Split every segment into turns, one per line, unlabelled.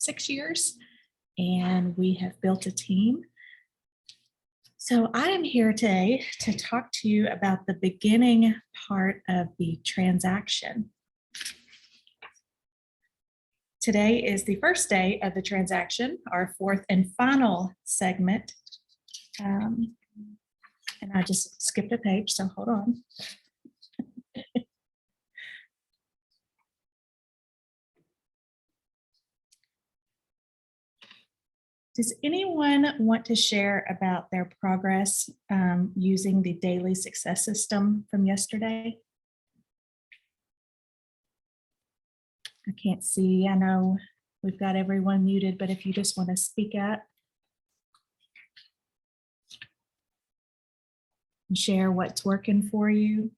6 years, and we have built a team. So I am here today to talk to you about the beginning part of the transaction. Today is the first day of the transaction, our fourth and final segment. And I just skipped a page, so hold on. Does anyone want to share about their progress using the daily success system from yesterday? I can't see. I know we've got everyone muted, but if you just want to speak up and share what's working for you.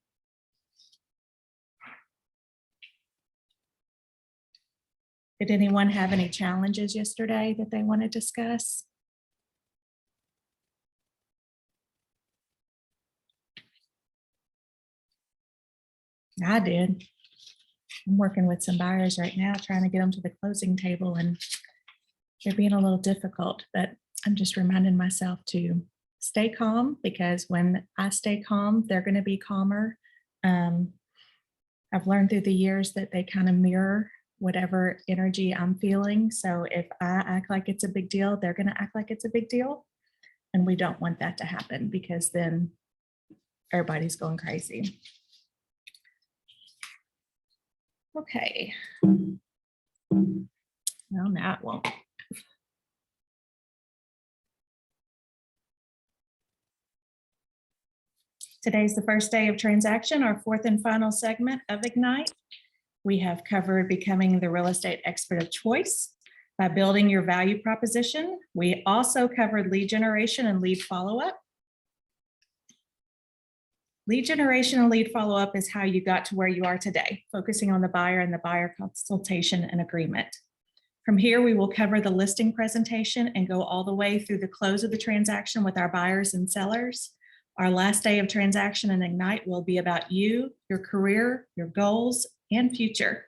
Did anyone have any challenges yesterday that they want to discuss? I did. I'm working with some buyers right now, trying to get them to the closing table, and they're being a little difficult, but I'm just reminding myself to stay calm, because when I stay calm, they're going to be calmer. I've learned through the years that they kind of mirror whatever energy I'm feeling. So if I act like it's a big deal, they're going to act like it's a big deal. And we don't want that to happen, because then everybody's going crazy. Okay. Well, now it won't. Today's the first day of transaction, our fourth and final segment of Ignite. We have covered becoming the real estate expert of choice by building your value proposition. We also covered lead generation and lead follow-up. Lead generation and lead follow-up is how you got to where you are today, focusing on the buyer and the buyer consultation and agreement. From here, we will cover the listing presentation and go all the way through the close of the transaction with our buyers and sellers. Our last day of transaction and Ignite will be about you, your career, your goals, and future.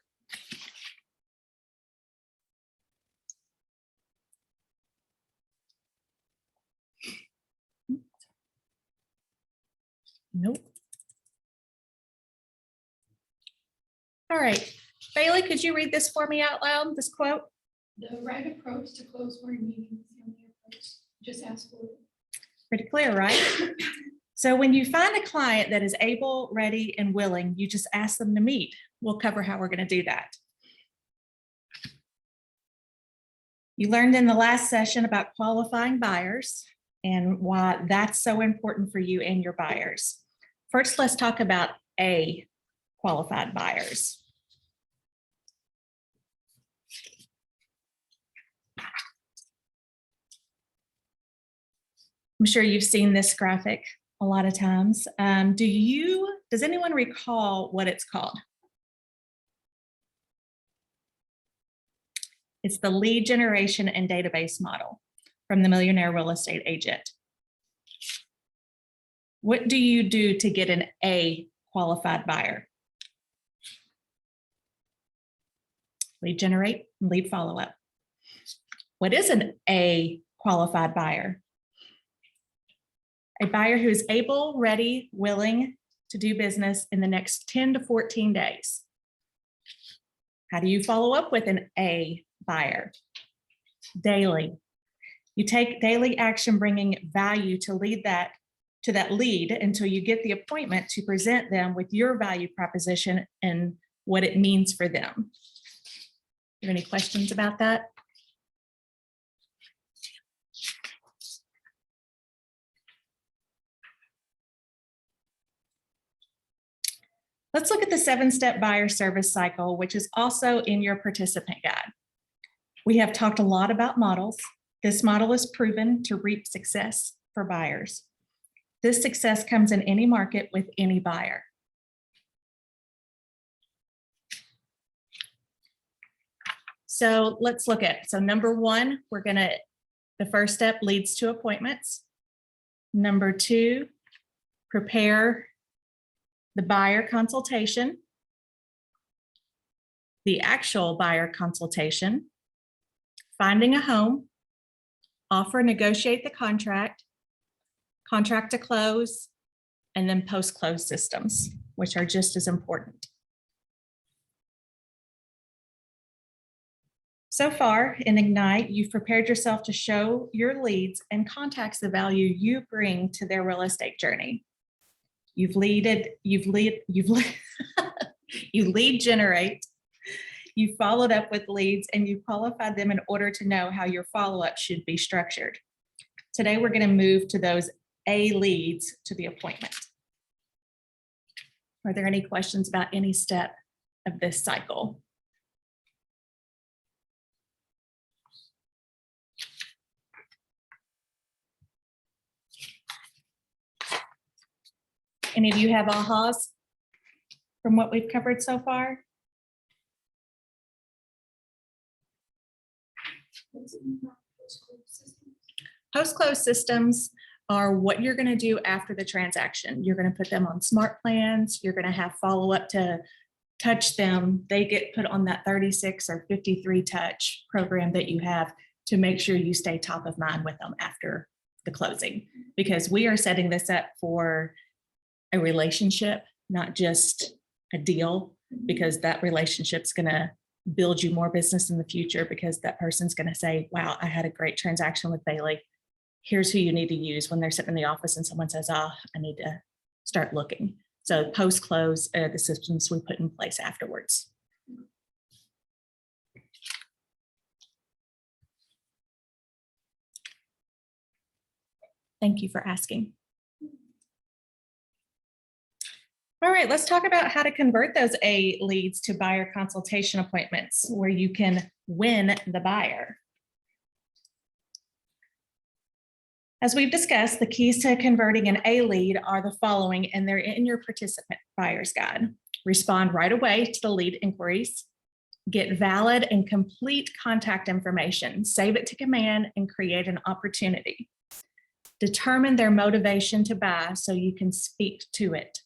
Nope. All right, Bailey, could you read this for me out loud, this quote?
The right approach to close board meetings is the only approach. Just ask for it.
Pretty clear, right? So when you find a client that is able, ready, and willing, you just ask them to meet. We'll cover how we're going to do that. You learned in the last session about qualifying buyers and why that's so important for you and your buyers. First, let's talk about A, qualified buyers. I'm sure you've seen this graphic a lot of times. Does anyone recall what it's called? It's the lead generation and database model from the Millionaire Real Estate Agent. What do you do to get an A qualified buyer? Lead generate and lead follow-up. What is an A qualified buyer? A buyer who is able, ready, willing to do business in the next 10 to 14 days. How do you follow up with an A buyer? Daily. You take daily action, bringing value to that lead until you get the appointment to present them with your value proposition and what it means for them. You have any questions about that? Let's look at the 7-step buyer service cycle, which is also in your participant guide. We have talked a lot about models. This model is proven to reap success for buyers. This success comes in any market with any buyer. So let's look at, so number one, the first step leads to appointments. Number two, prepare the buyer consultation, the actual buyer consultation, finding a home, offer, negotiate the contract, contract to close, and then post-close systems, which are just as important. So far in Ignite, you've prepared yourself to show your leads and contacts the value you bring to their real estate journey. You lead generate, you followed up with leads, and you qualified them in order to know how your follow-up should be structured. Today, we're going to move to those A leads to the appointment. Are there any questions about any step of this cycle? Any of you have ahas from what we've covered so far? Post-close systems are what you're going to do after the transaction. You're going to put them on smart plans. You're going to have follow-up to touch them. They get put on that 36 or 53 touch program that you have to make sure you stay top of mind with them after the closing, because we are setting this up for a relationship, not just a deal, because that relationship's going to build you more business in the future, because that person's going to say, wow, I had a great transaction with Bailey. Here's who you need to use when they're sitting in the office and someone says, I need to start looking. So post-close, the systems we put in place afterwards. Thank you for asking. All right, let's talk about how to convert those A leads to buyer consultation appointments where you can win the buyer. As we've discussed, the keys to converting an A lead are the following, and they're in your participant buyer's guide. Respond right away to the lead inquiries. Get valid and complete contact information. Save it to command and create an opportunity. Determine their motivation to buy so you can speak to it.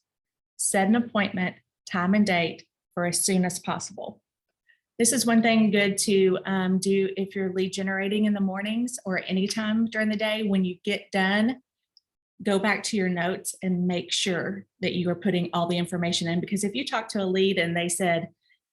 Set an appointment, time and date for as soon as possible. This is one thing good to do if you're lead generating in the mornings or anytime during the day. When you get done, go back to your notes and make sure that you are putting all the information in. Because if you talk to a lead and they said,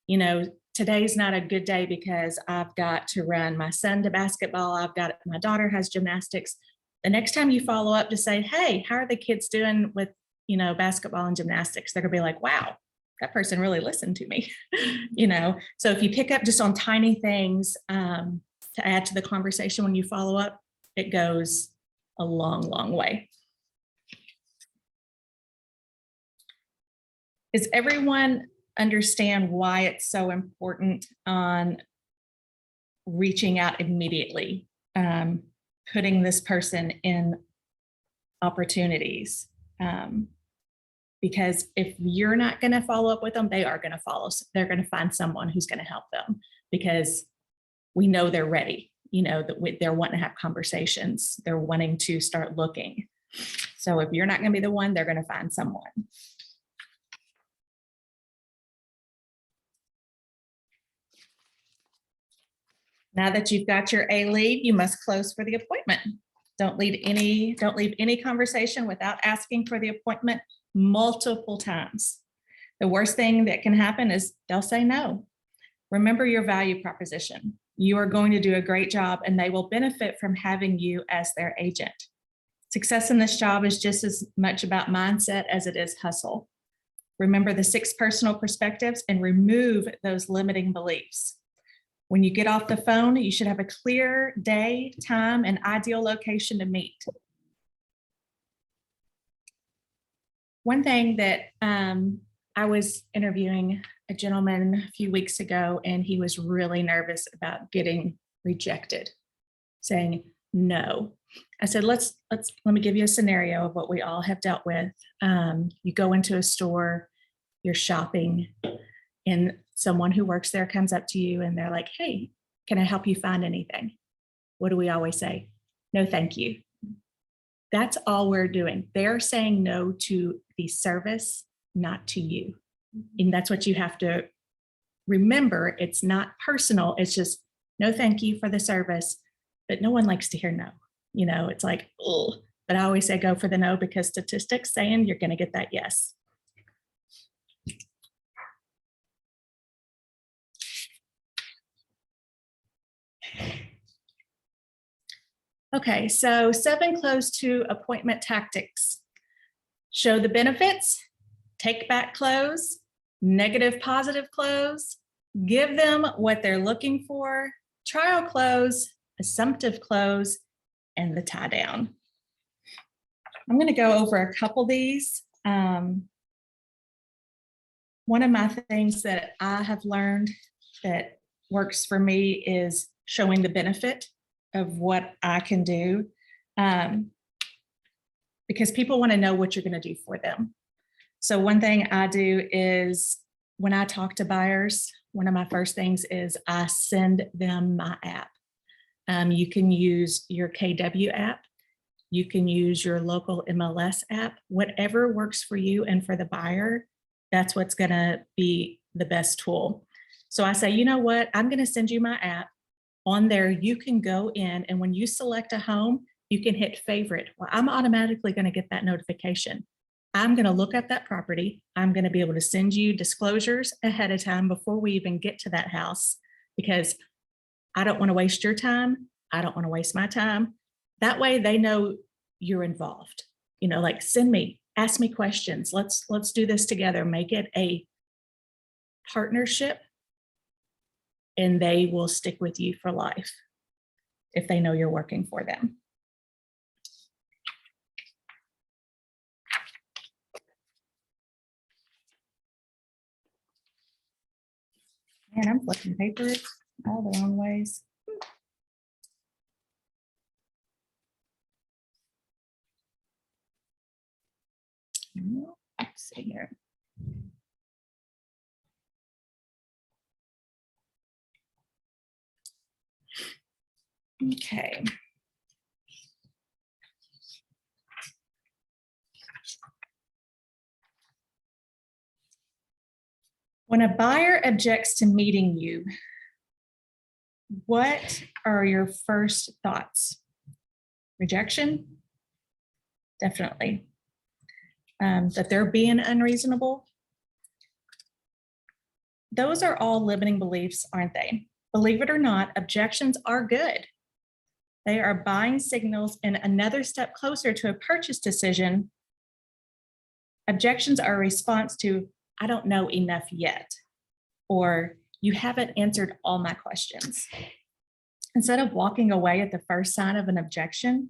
you know, today's not a good day because I've got to run my son to basketball, my daughter has gymnastics. The next time you follow up to say, hey, how are the kids doing with, you know, basketball and gymnastics? They're gonna be like, wow, that person really listened to me. You know, so if you pick up just on tiny things to add to the conversation when you follow up, it goes a long, long way. Does everyone understand why it's so important on reaching out immediately, putting this person in opportunities? Because if you're not going to follow up with them, they are going to follow. They're going to find someone who's going to help them, because we know they're ready. You know, that they're wanting to have conversations. They're wanting to start looking. So if you're not going to be the one, they're going to find someone. Now that you've got your A lead, you must close for the appointment. Don't leave any conversation without asking for the appointment multiple times. The worst thing that can happen is they'll say no. Remember your value proposition. You are going to do a great job and they will benefit from having you as their agent. Success in this job is just as much about mindset as it is hustle. Remember the 6 personal perspectives and remove those limiting beliefs. When you get off the phone, you should have a clear day, time, and ideal location to meet. One thing that I was interviewing a gentleman a few weeks ago, and he was really nervous about getting rejected, saying no. I said, let me give you a scenario of what we all have dealt with. You go into a store, you're shopping, and someone who works there comes up to you and they're like, hey, can I help you find anything? What do we always say? No, thank you. That's all we're doing. They're saying no to the service, not to you. And that's what you have to remember. It's not personal. It's just no, thank you for the service, but no one likes to hear no. You know, it's like, oh, but I always say go for the no because statistics saying you're going to get that yes. Okay, so 7 close to appointment tactics. Show the benefits, take back close, negative positive close, give them what they're looking for, trial close, assumptive close, and the tie down. I'm going to go over a couple of these. One of my things that I have learned that works for me is showing the benefit of what I can do, because people want to know what you're going to do for them. So one thing I do is when I talk to buyers, one of my first things is I send them my app. You can use your KW app. You can use your local MLS app, whatever works for you and for the buyer, that's what's going to be the best tool. So I say, you know what, I'm going to send you my app. On there, you can go in, and when you select a home, you can hit favorite. Well, I'm automatically going to get that notification. I'm going to look up that property. I'm going to be able to send you disclosures ahead of time before we even get to that house, because I don't want to waste your time. I don't want to waste my time. That way they know you're involved. You know, like send me, ask me questions. Let's do this together. Make it a partnership, and they will stick with you for life if they know you're working for them. Man, I'm flipping papers all the wrong ways. Let's see here. Okay. When a buyer objects to meeting you, what are your first thoughts? Rejection? Definitely. That they're being unreasonable? Those are all limiting beliefs, aren't they? Believe it or not, objections are good. They are buying signals and another step closer to a purchase decision. Objections are a response to, I don't know enough yet, or you haven't answered all my questions. Instead of walking away at the first sign of an objection,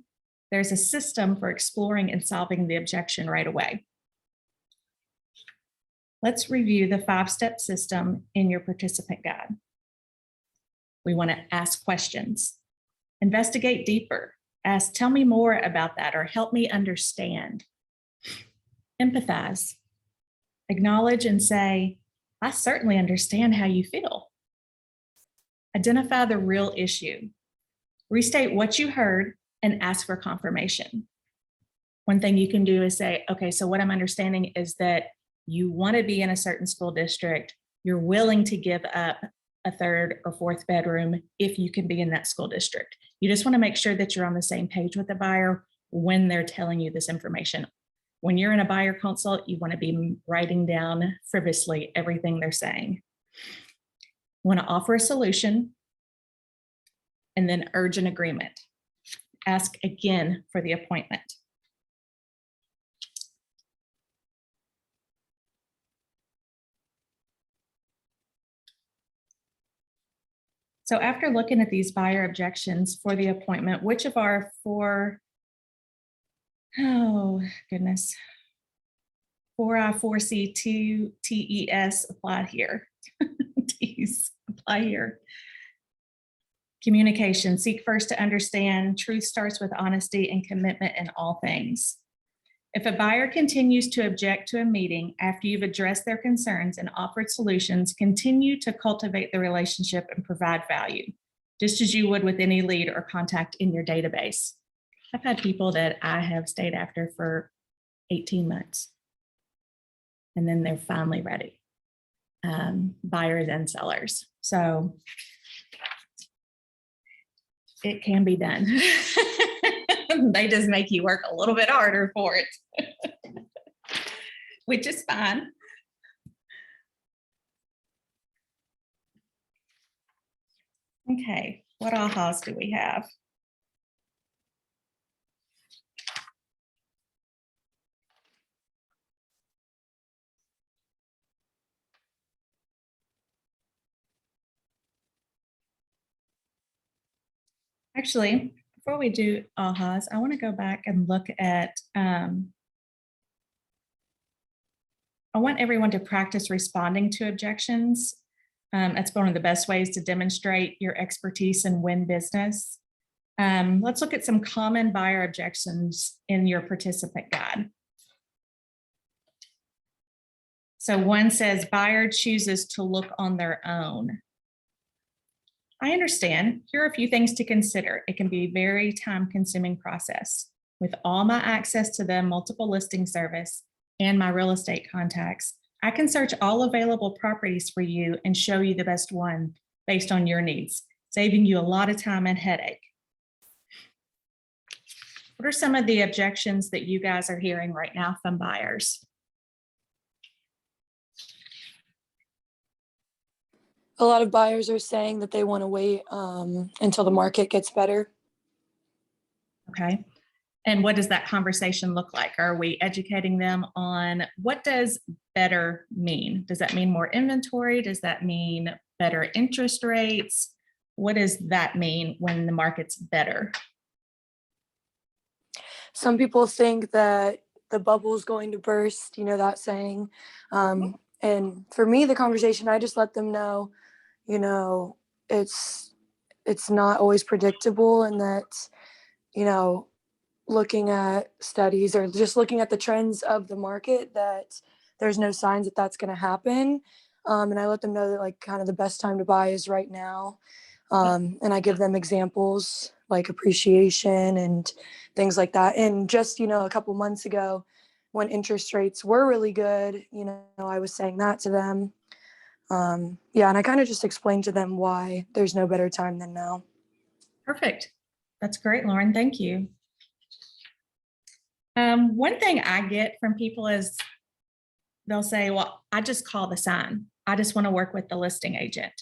there's a system for exploring and solving the objection right away. Let's review the 5-step system in your participant guide. We want to ask questions, investigate deeper, ask, tell me more about that, or help me understand. Empathize, acknowledge and say, I certainly understand how you feel. Identify the real issue, restate what you heard, and ask for confirmation. One thing you can do is say, okay, so what I'm understanding is that you want to be in a certain school district. You're willing to give up a 3rd or 4th bedroom if you can be in that school district. You just want to make sure that you're on the same page with the buyer when they're telling you this information. When you're in a buyer consult, you want to be writing down frivolously everything they're saying. You want to offer a solution and then urge an agreement. Ask again for the appointment. So after looking at these buyer objections for the appointment, which of our 4, oh goodness, 4I, 4C, 2 TES apply here? T's apply here. Communication, seek first to understand. Truth starts with honesty and commitment in all things. If a buyer continues to object to a meeting after you've addressed their concerns and offered solutions, continue to cultivate the relationship and provide value, just as you would with any lead or contact in your database. I've had people that I have stayed after for 18 months, and then they're finally ready, buyers and sellers. So it can be done. They just make you work a little bit harder for it, which is fine. Okay, what ahas do we have? Actually, before we do ahas, I want to go back and look at, I want everyone to practice responding to objections. That's one of the best ways to demonstrate your expertise and win business. Let's look at some common buyer objections in your participant guide. So one says buyer chooses to look on their own. I understand. Here are a few things to consider. It can be a very time-consuming process. With all my access to the multiple listing service and my real estate contacts, I can search all available properties for you and show you the best one based on your needs, saving you a lot of time and headache. What are some of the objections that you guys are hearing right now from buyers?
A lot of buyers are saying that they want to wait until the market gets better.
Okay. And what does that conversation look like? Are we educating them on what does better mean? Does that mean more inventory? Does that mean better interest rates? What does that mean when the market's better?
Some people think that the bubble is going to burst, you know, that saying. And for me, the conversation, I just let them know, you know, it's not always predictable, and that, you know, looking at studies or just looking at the trends of the market, that there's no signs that that's going to happen. And I let them know that, like, kind of the best time to buy is right now. And I give them examples like appreciation and things like that. And just, you know, a couple months ago when interest rates were really good, you know, I was saying that to them. Yeah, and I kind of just explained to them why there's no better time than now.
Perfect. That's great, Lauren. Thank you. One thing I get from people is they'll say, well, I just call the sign. I just want to work with the listing agent.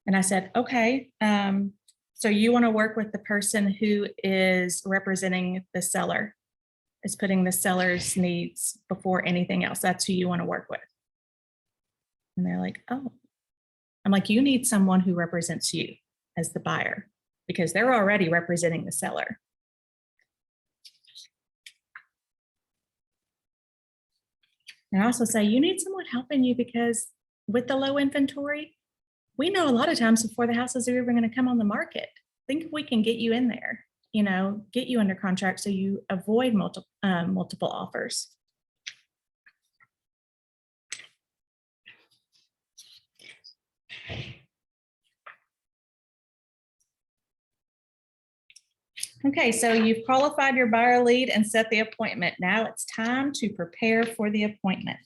And I said, okay, so you want to work with the person who is representing the seller, is putting the seller's needs before anything else. That's who you want to work with. And they're like, oh, I'm like, you need someone who represents you as the buyer, because they're already representing the seller. And I also say, you need someone helping you, because with the low inventory, we know a lot of times before the houses are even going to come on the market. Think if we can get you in there, you know, get you under contract so you avoid multiple offers. Okay, so you've qualified your buyer lead and set the appointment. Now it's time to prepare for the appointment.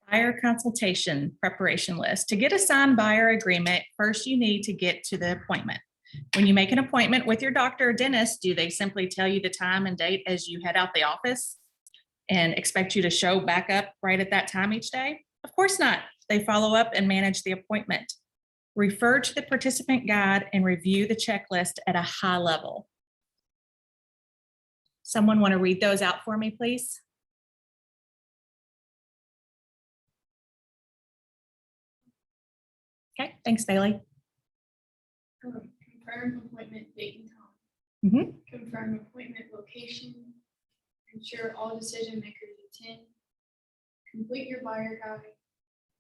Buyer consultation preparation list. To get a signed buyer agreement, first you need to get to the appointment. When you make an appointment with your doctor or dentist, do they simply tell you the time and date as you head out the office and expect you to show back up right at that time each day? Of course not. They follow up and manage the appointment. Refer to the participant guide and review the checklist at a high level. Someone want to read those out for me, please? Okay, thanks, Bailey.
Confirm appointment date and time. Confirm appointment location. Ensure all decision makers attend. Complete your buyer guide.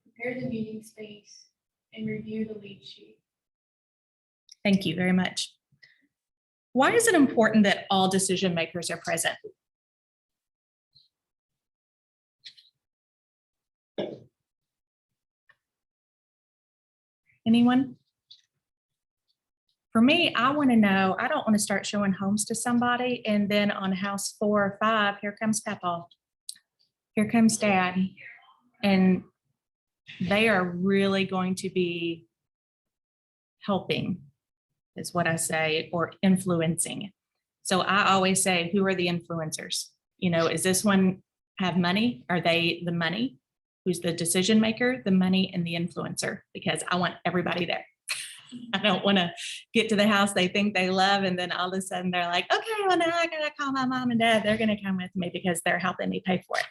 Prepare the meeting space and review the lead sheet.
Thank you very much. Why is it important that all decision makers are present? Anyone? For me, I want to know, I don't want to start showing homes to somebody and then on house 4 or 5, here comes Papa. Here comes Dad. And they are really going to be helping, is what I say, or influencing. So I always say, who are the influencers? You know, is this one have money? Are they the money? Who's the decision maker, the money, and the influencer? Because I want everybody there. I don't want to get to the house they think they love, and then all of a sudden they're like, okay, well, now I gotta call my mom and dad. They're gonna come with me because they're helping me pay for it,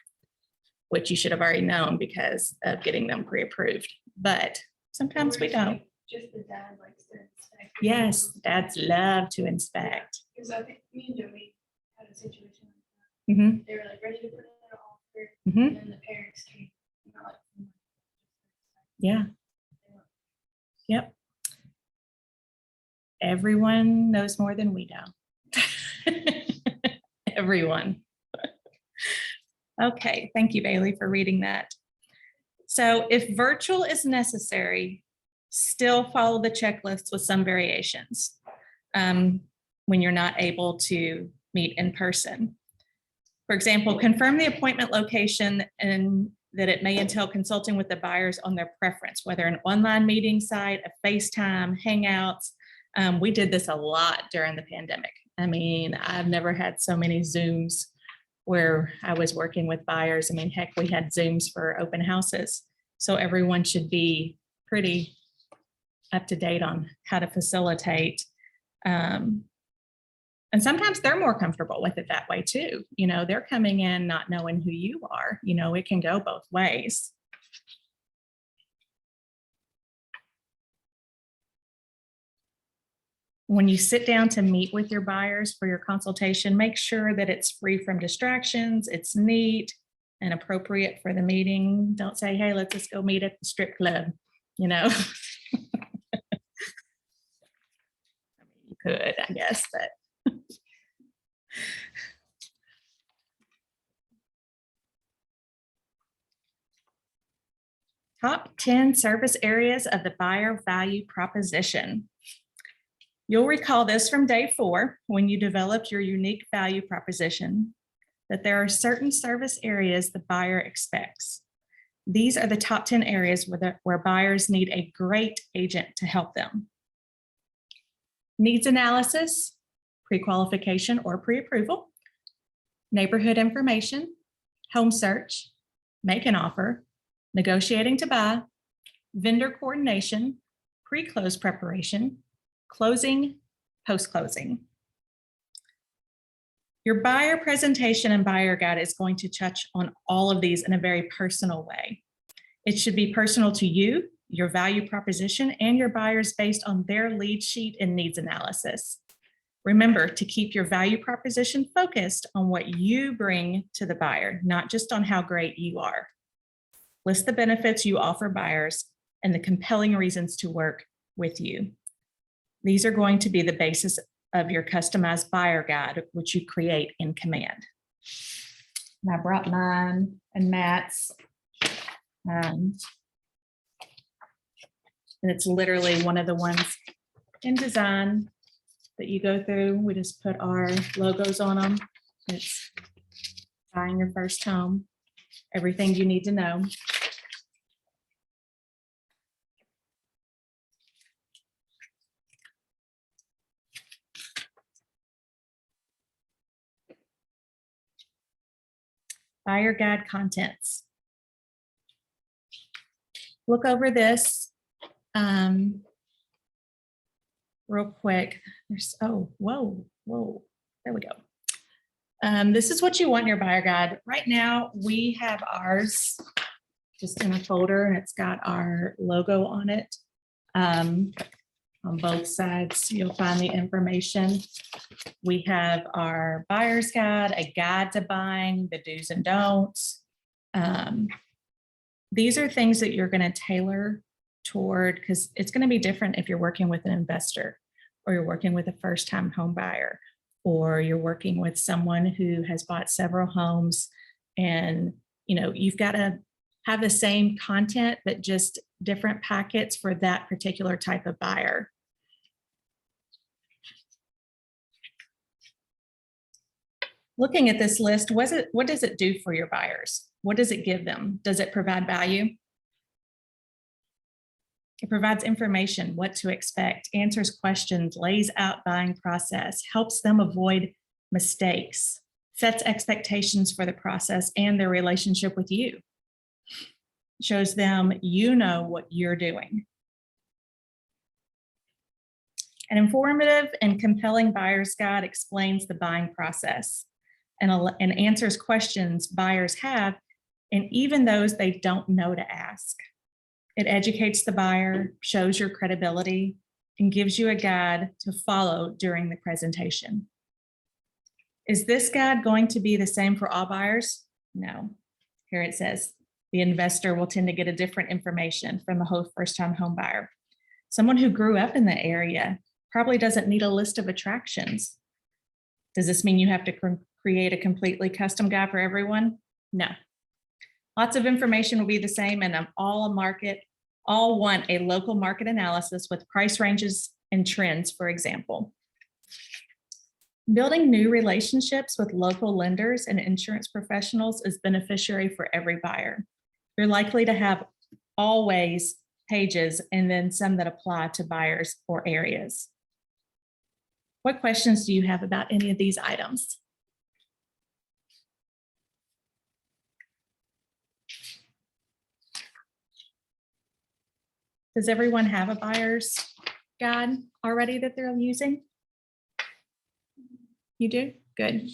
which you should have already known because of getting them pre-approved. But sometimes we don't.
Just the dad likes to inspect.
Yes, dads love to inspect.
Because I think me and Joey had a situation like that.
Mhm,
They were like ready to put it on offer,
mhm.
and then the parents came. And they're like,
Yeah. Yep. Everyone knows more than we know. Everyone. Okay, thank you, Bailey, for reading that. So if virtual is necessary, still follow the checklist with some variations when you're not able to meet in person. For example, confirm the appointment location and that it may entail consulting with the buyers on their preference, whether an online meeting site, a FaceTime, Hangouts. We did this a lot during the pandemic. I mean, I've never had so many Zooms where I was working with buyers. I mean, heck, we had Zooms for open houses. So everyone should be pretty up to date on how to facilitate. And sometimes they're more comfortable with it that way too. You know, they're coming in not knowing who you are. You know, it can go both ways. When you sit down to meet with your buyers for your consultation, make sure that it's free from distractions, it's neat and appropriate for the meeting. Don't say, hey, let's just go meet at the strip club, you know. You could, I guess, but top 10 service areas of the buyer value proposition. You'll recall this from day 4 when you developed your unique value proposition, that there are certain service areas the buyer expects. These are the top 10 areas where buyers need a great agent to help them. Needs analysis, pre-qualification or pre-approval, neighborhood information, home search, make an offer, negotiating to buy, vendor coordination, pre-close preparation, closing, post-closing. Your buyer presentation and buyer guide is going to touch on all of these in a very personal way. It should be personal to you, your value proposition, and your buyers based on their lead sheet and needs analysis. Remember to keep your value proposition focused on what you bring to the buyer, not just on how great you are. List the benefits you offer buyers and the compelling reasons to work with you. These are going to be the basis of your customized buyer guide, which you create in Command. And I brought mine and Matt's. And it's literally one of the ones in design that you go through. We just put our logos on them. It's buying your first home, everything you need to know. Buyer guide contents. Look over this real quick. There's, oh, whoa, there we go. This is what you want in your buyer guide. Right now, we have ours just in a folder and it's got our logo on it. On both sides, you'll find the information. We have our buyer's guide, a guide to buying, the do's and don'ts. These are things that you're going to tailor toward, because it's going to be different if you're working with an investor or you're working with a first-time home buyer, or you're working with someone who has bought several homes, and you've got to have the same content, but just different packets for that particular type of buyer. Looking at this list, what does it do for your buyers? What does it give them? Does it provide value? It provides information, what to expect, answers questions, lays out buying process, helps them avoid mistakes, sets expectations for the process and their relationship with you. Shows them you know what you're doing. An informative and compelling buyer's guide explains the buying process and answers questions buyers have, and even those they don't know to ask. It educates the buyer, shows your credibility, and gives you a guide to follow during the presentation. Is this guide going to be the same for all buyers? No. Here it says, the investor will tend to get a different information from a first-time home buyer. Someone who grew up in the area probably doesn't need a list of attractions. Does this mean you have to create a completely custom guide for everyone? No. Lots of information will be the same, and all want a local market analysis with price ranges and trends, for example. Building new relationships with local lenders and insurance professionals is beneficiary for every buyer. You're likely to have always pages and then some that apply to buyers or areas. What questions do you have about any of these items? Does everyone have a buyer's guide already that they're using? You do? Good.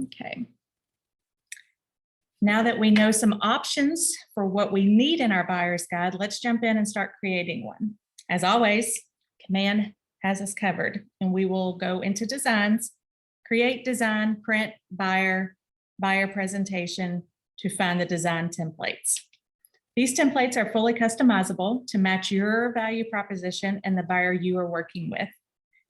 Okay. Now that we know some options for what we need in our buyer's guide, let's jump in and start creating one. As always, Command has us covered, and we will go into designs, create design, print, buyer presentation to find the design templates. These templates are fully customizable to match your value proposition and the buyer you are working with.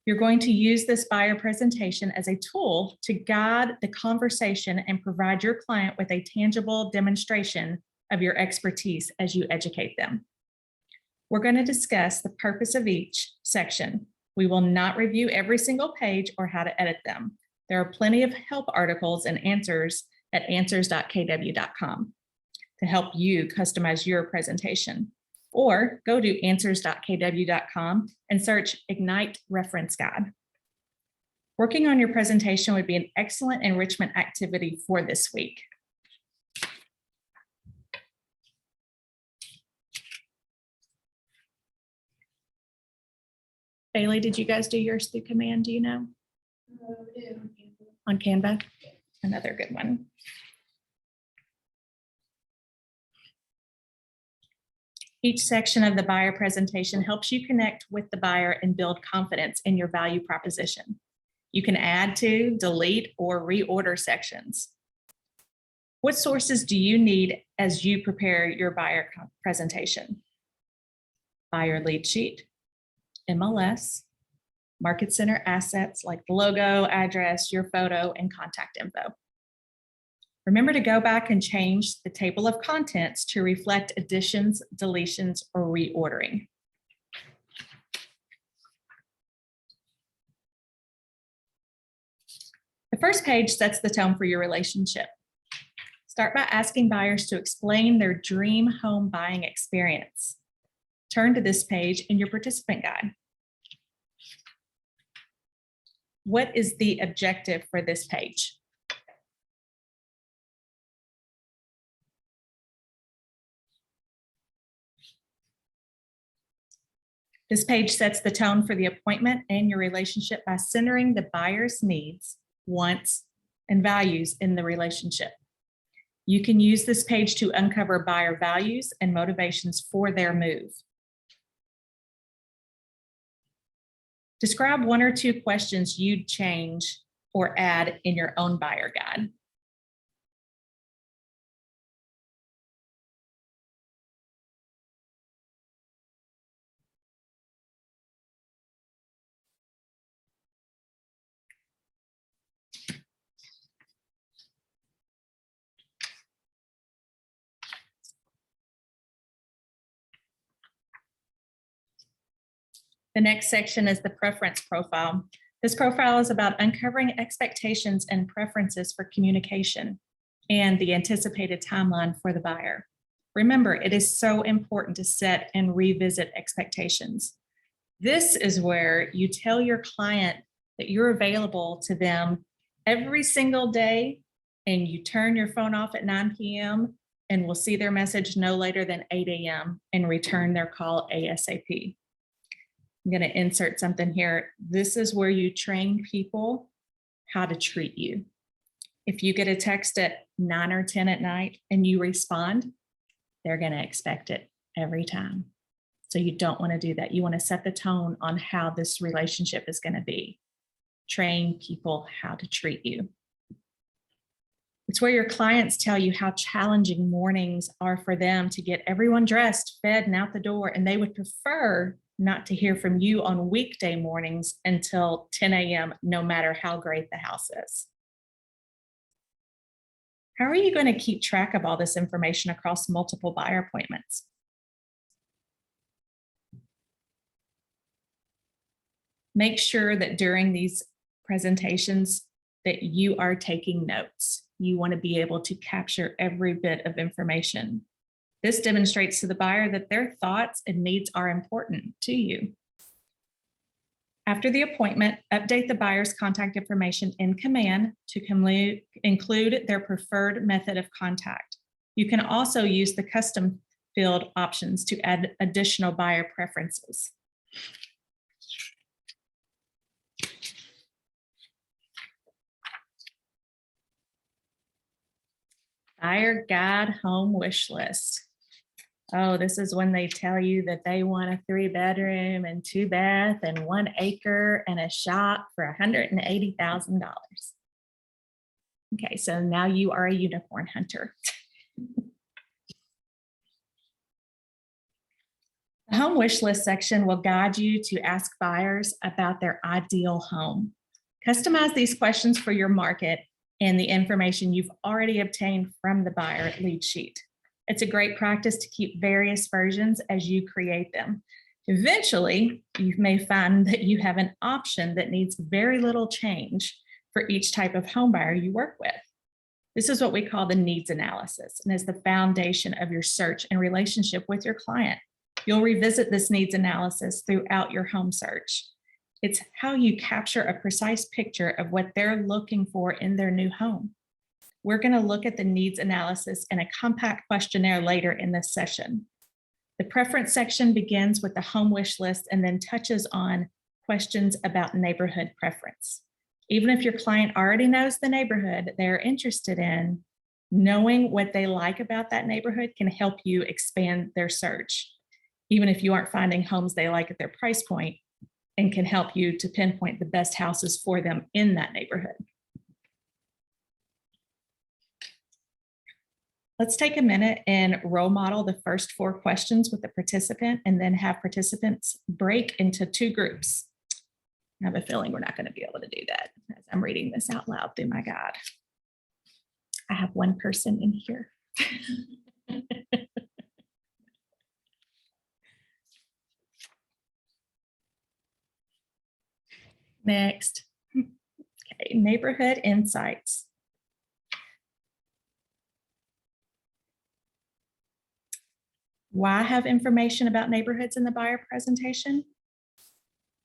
You're going to use this buyer presentation as a tool to guide the conversation and provide your client with a tangible demonstration of your expertise as you educate them. We're going to discuss the purpose of each section. We will not review every single page or how to edit them. There are plenty of help articles and answers at answers.kw.com to help you customize your presentation. Or go to answers.kw.com and search Ignite Reference Guide. Working on your presentation would be an excellent enrichment activity for this week. Bailey, did you guys do yours through Command? Do you know? On Canva? Another good one. Each section of the buyer presentation helps you connect with the buyer and build confidence in your value proposition. You can add to, delete, or reorder sections. What sources do you need as you prepare your buyer presentation? Buyer lead sheet, MLS, Market Center assets like the logo, address, your photo, and contact info. Remember to go back and change the table of contents to reflect additions, deletions, or reordering. The first page sets the tone for your relationship. Start by asking buyers to explain their dream home buying experience. Turn to this page in your participant guide. What is the objective for this page? This page sets the tone for the appointment and your relationship by centering the buyer's needs, wants, and values in the relationship. You can use this page to uncover buyer values and motivations for their move. Describe one or two questions you'd change or add in your own buyer guide. The next section is the preference profile. This profile is about uncovering expectations and preferences for communication and the anticipated timeline for the buyer. Remember, it is so important to set and revisit expectations. This is where you tell your client that you're available to them every single day, and you turn your phone off at 9 p.m. and will see their message no later than 8 a.m. and return their call ASAP. I'm going to insert something here. This is where you train people how to treat you. If you get a text at 9 or 10 at night and you respond, they're going to expect it every time. So you don't want to do that. You want to set the tone on how this relationship is going to be. Train people how to treat you. It's where your clients tell you how challenging mornings are for them to get everyone dressed, fed, and out the door, and they would prefer not to hear from you on weekday mornings until 10 a.m., no matter how great the house is. How are you going to keep track of all this information across multiple buyer appointments? Make sure that during these presentations that you are taking notes. You want to be able to capture every bit of information. This demonstrates to the buyer that their thoughts and needs are important to you. After the appointment, update the buyer's contact information in Command to include their preferred method of contact. You can also use the custom field options to add additional buyer preferences. Buyer guide home wish list. Oh, this is when they tell you that they want a 3-bedroom and 2-bath and 1 acre and a shop for $180,000. Okay, so now you are a unicorn hunter. The home wish list section will guide you to ask buyers about their ideal home. Customize these questions for your market and the information you've already obtained from the buyer lead sheet. It's a great practice to keep various versions as you create them. Eventually, you may find that you have an option that needs very little change for each type of home buyer you work with. This is what we call the needs analysis and is the foundation of your search and relationship with your client. You'll revisit this needs analysis throughout your home search. It's how you capture a precise picture of what they're looking for in their new home. We're going to look at the needs analysis in a compact questionnaire later in this session. The preference section begins with the home wish list and then touches on questions about neighborhood preference. Even if your client already knows the neighborhood they're interested in, knowing what they like about that neighborhood can help you expand their search, even if you aren't finding homes they like at their price point, and can help you to pinpoint the best houses for them in that neighborhood. Let's take a minute and role model the first 4 questions with the participant and then have participants break into 2 groups. I have a feeling we're not going to be able to do that as I'm reading this out loud through my guide. I have 1 person in here. Next. Okay, neighborhood insights. Why have information about neighborhoods in the buyer presentation?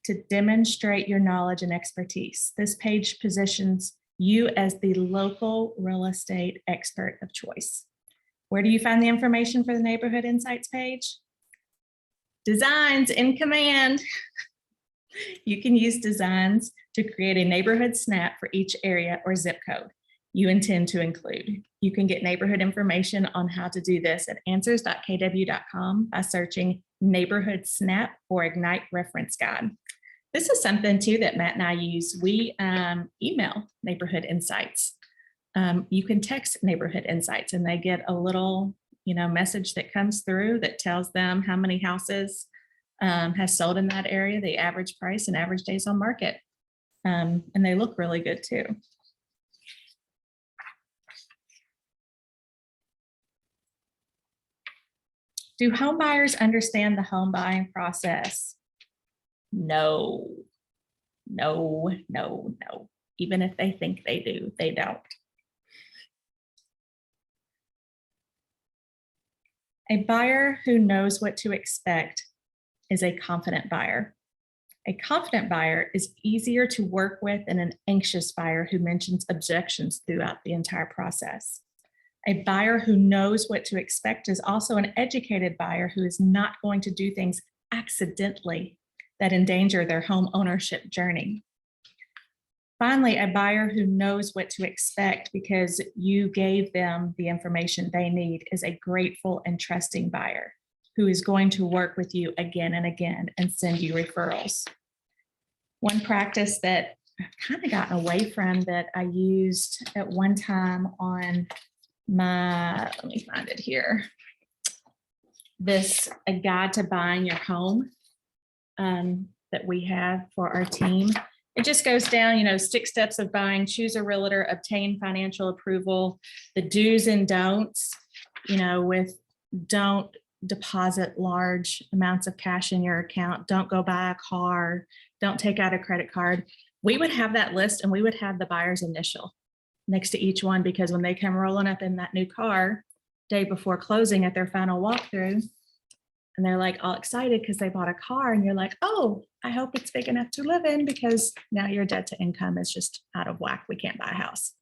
To demonstrate your knowledge and expertise. This page positions you as the local real estate expert of choice. Where do you find the information for the neighborhood insights page? Designs in Command. You can use designs to create a neighborhood snap for each area or zip code you intend to include. You can get neighborhood information on how to do this at answers.kw.com by searching neighborhood snap or Ignite reference guide. This is something too that Matt and I use. We email neighborhood insights. You can text neighborhood insights and they get a little message that comes through that tells them how many houses has sold in that area, the average price and average days on market. And they look really good too. Do home buyers understand the home buying process? No. No, no, no. Even if they think they do, they don't. A buyer who knows what to expect is a confident buyer. A confident buyer is easier to work with than an anxious buyer who mentions objections throughout the entire process. A buyer who knows what to expect is also an educated buyer who is not going to do things accidentally that endanger their home ownership journey. Finally, a buyer who knows what to expect because you gave them the information they need is a grateful and trusting buyer who is going to work with you again and again and send you referrals. One practice that I've kind of gotten away from that I used at one time on my, let me find it here, this A Guide to Buying Your Home that we have for our team. It just goes down, 6 steps of buying: choose a realtor, obtain financial approval, the do's and don'ts, with don't deposit large amounts of cash in your account, don't go buy a car, don't take out a credit card. We would have that list and we would have the buyer's initial next to each one, because when they come rolling up in that new car day before closing at their final walkthrough, and they're like all excited because they bought a car, and you're like, oh, I hope it's big enough to live in, because now your debt to income is just out of whack. We can't buy a house.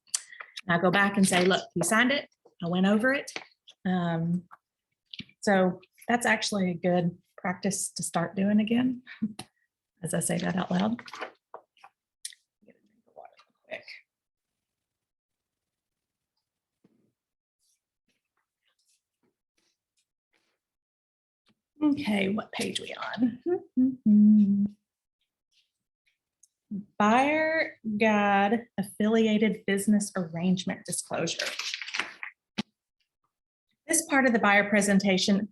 And I go back and say, look, you signed it. I went over it. So that's actually a good practice to start doing again, as I say that out loud. Get a drink of water real quick. Okay, what page we on? Buyer Guide Affiliated Business Arrangement Disclosure. This part of the buyer presentation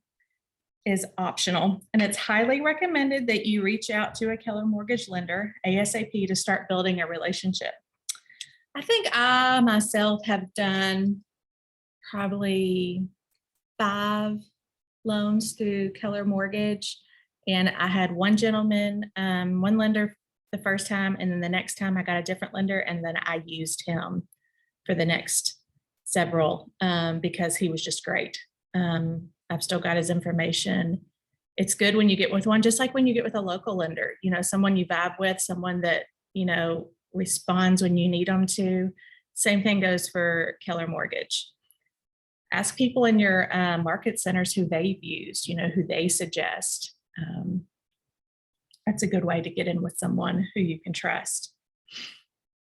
is optional, and it's highly recommended that you reach out to a Keller Mortgage lender ASAP to start building a relationship. I think I myself have done probably 5 loans through Keller Mortgage, and I had one gentleman, one lender the first time, and then the next time I got a different lender, and then I used him for the next several because he was just great. I've still got his information. It's good when you get with one, just like when you get with a local lender, someone you vibe with, someone that, responds when you need them to. Same thing goes for Keller Mortgage. Ask people in your market centers who they've used, who they suggest. That's a good way to get in with someone who you can trust.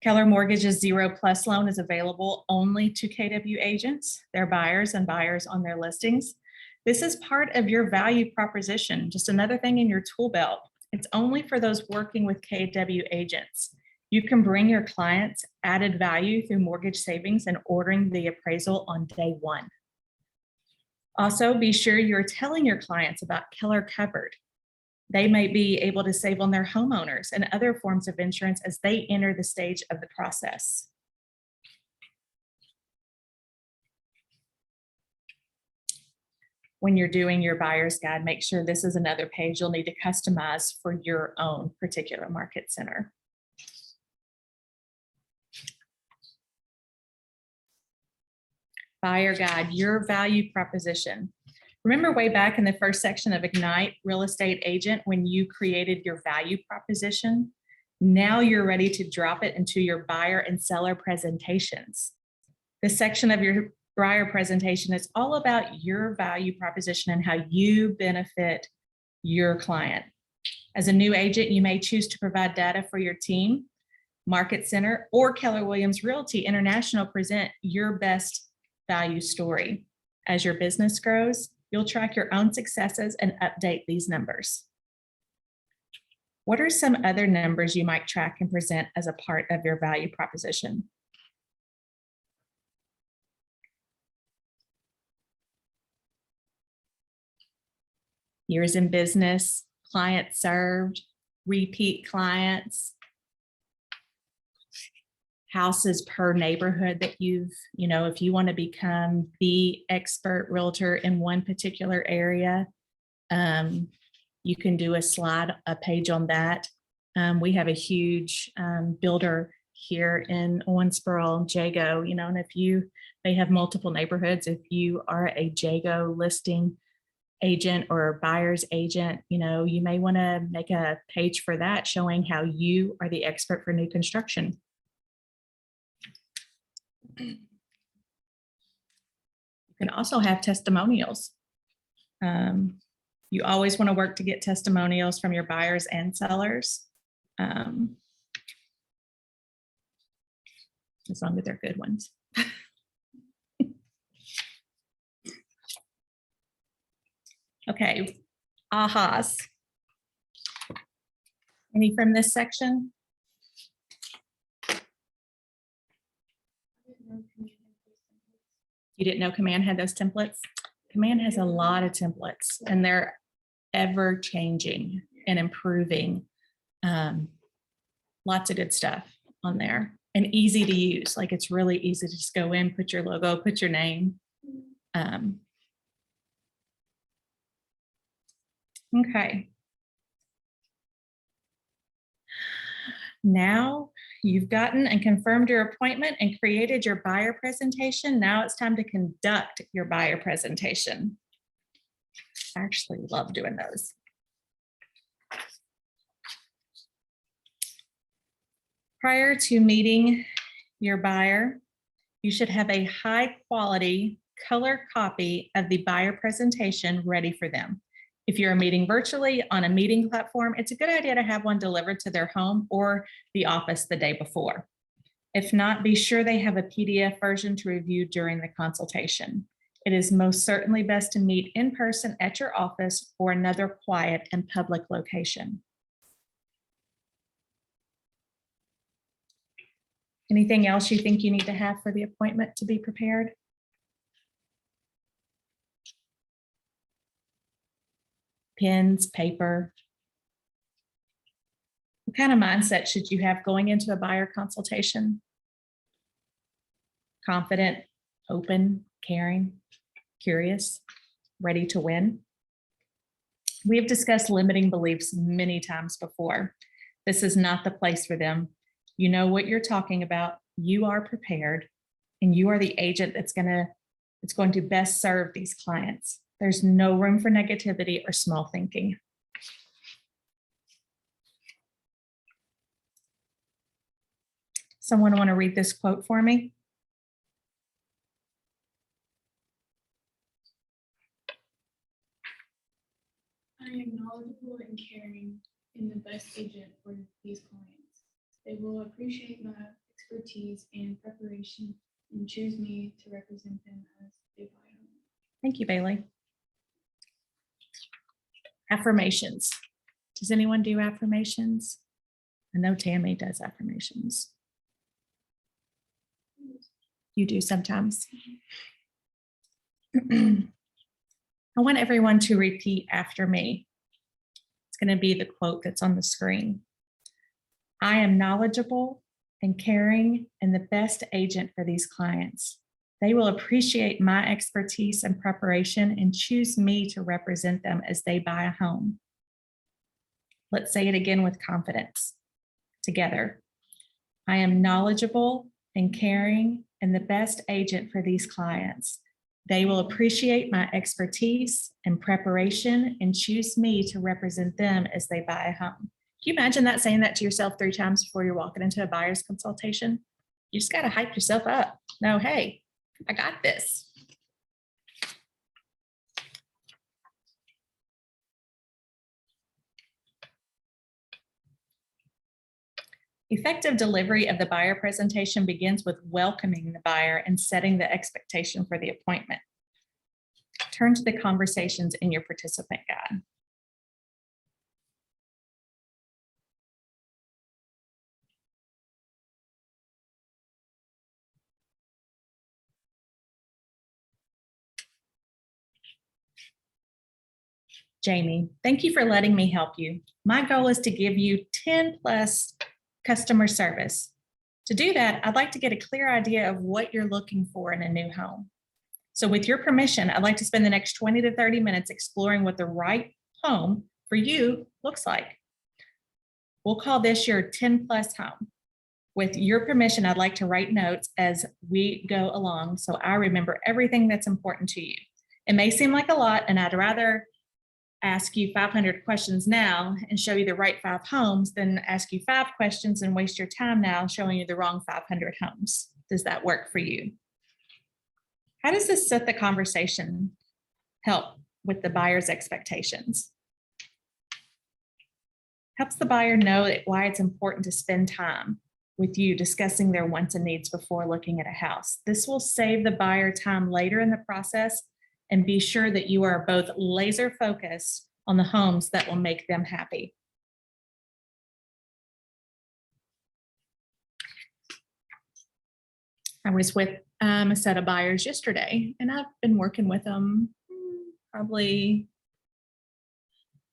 Keller Mortgage's 0+ loan is available only to KW agents, their buyers, and buyers on their listings. This is part of your value proposition, just another thing in your tool belt. It's only for those working with KW agents. You can bring your clients added value through mortgage savings and ordering the appraisal on day 1. Also, be sure you're telling your clients about Keller Covered. They may be able to save on their homeowners and other forms of insurance as they enter the stage of the process. When you're doing your buyer's guide, make sure this is another page you'll need to customize for your own particular market center. Buyer guide, your value proposition. Remember way back in the first section of Ignite Real Estate Agent when you created your value proposition? Now you're ready to drop it into your buyer and seller presentations. This section of your buyer presentation is all about your value proposition and how you benefit your client. As a new agent, you may choose to provide data for your team, market center, or Keller Williams Realty International present your best value story. As your business grows, you'll track your own successes and update these numbers. What are some other numbers you might track and present as a part of your value proposition? Years in business, clients served, repeat clients, houses per neighborhood that if you want to become the expert realtor in one particular area, you can do a page on that. We have a huge builder here in Owensboro, Jago, and they have multiple neighborhoods. If you are a Jago listing agent or buyer's agent, you may want to make a page for that showing how you are the expert for new construction. You can also have testimonials. You always want to work to get testimonials from your buyers and sellers, as long as they're good ones. Okay, ahas. Any from this section? You didn't know Command had those templates? Command has a lot of templates and they're ever changing and improving. Lots of good stuff on there and easy to use. Like it's really easy to just go in, put your logo, put your name. Okay. Now you've gotten and confirmed your appointment and created your buyer presentation. Now it's time to conduct your buyer presentation. I actually love doing those. Prior to meeting your buyer, you should have a high quality color copy of the buyer presentation ready for them. If you're meeting virtually on a meeting platform, it's a good idea to have one delivered to their home or the office the day before. If not, be sure they have a PDF version to review during the consultation. It is most certainly best to meet in person at your office or another quiet and public location. Anything else you think you need to have for the appointment to be prepared? Pens, paper. What kind of mindset should you have going into a buyer consultation? Confident, open, caring, curious, ready to win. We have discussed limiting beliefs many times before. This is not the place for them. You know what you're talking about. You are prepared, and you are the agent that's going to best serve these clients. There's no room for negativity or small thinking. Someone want to read this quote for me?
I am knowledgeable and caring and the best agent for these clients. They will appreciate my expertise and preparation and choose me to represent them as they buy home.
Thank you, Bailey. Affirmations. Does anyone do affirmations? I know Tammy does affirmations. You do sometimes. I want everyone to repeat after me. It's going to be the quote that's on the screen. I am knowledgeable and caring and the best agent for these clients. They will appreciate my expertise and preparation and choose me to represent them as they buy a home. Let's say it again with confidence together. I am knowledgeable and caring and the best agent for these clients. They will appreciate my expertise and preparation and choose me to represent them as they buy a home. Can you imagine that, saying that to yourself 3 times before you're walking into a buyer's consultation? You just got to hype yourself up. No, hey, I got this. Effective delivery of the buyer presentation begins with welcoming the buyer and setting the expectation for the appointment. Turn to the conversations in your participant guide. Jamie, thank you for letting me help you. My goal is to give you 10 plus customer service. To do that, I'd like to get a clear idea of what you're looking for in a new home. So with your permission, I'd like to spend the next 20 to 30 minutes exploring what the right home for you looks like. We'll call this your 10 plus home. With your permission, I'd like to write notes as we go along so I remember everything that's important to you. It may seem like a lot, and I'd rather ask you 500 questions now and show you the right 5 homes than ask you 5 questions and waste your time now showing you the wrong 500 homes. Does that work for you? How does this set the conversation help with the buyer's expectations? Helps the buyer know why it's important to spend time with you discussing their wants and needs before looking at a house. This will save the buyer time later in the process and be sure that you are both laser focused on the homes that will make them happy. I was with a set of buyers yesterday, and I've been working with them probably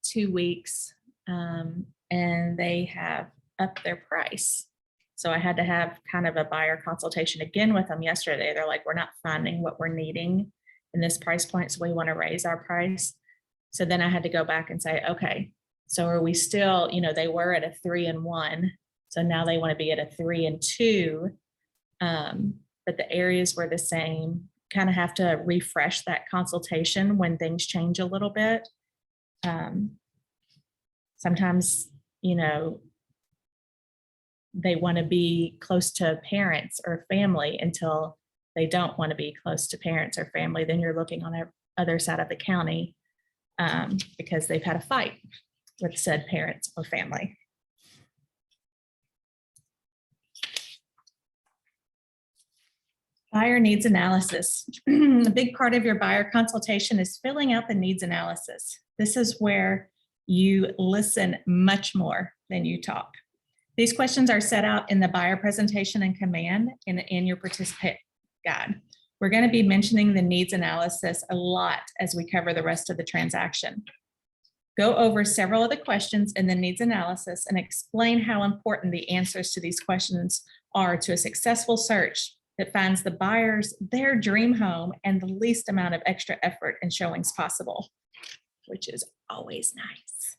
2 weeks, and they have upped their price. So I had to have kind of a buyer consultation again with them yesterday. They're like, we're not finding what we're needing in this price point, so we want to raise our price. So then I had to go back and say, okay, so are we still, they were at a 3 and 1. So now they want to be at a 3 and 2. But the areas were the same. Kind of have to refresh that consultation when things change a little bit. Sometimes, they want to be close to parents or family until they don't want to be close to parents or family. Then you're looking on the other side of the county because they've had a fight with said parents or family. Buyer needs analysis. A big part of your buyer consultation is filling out the needs analysis. This is where you listen much more than you talk. These questions are set out in the buyer presentation and command in your participant guide. We're going to be mentioning the needs analysis a lot as we cover the rest of the transaction. Go over several of the questions in the needs analysis and explain how important the answers to these questions are to a successful search that finds the buyers their dream home and the least amount of extra effort and showings possible, which is always nice.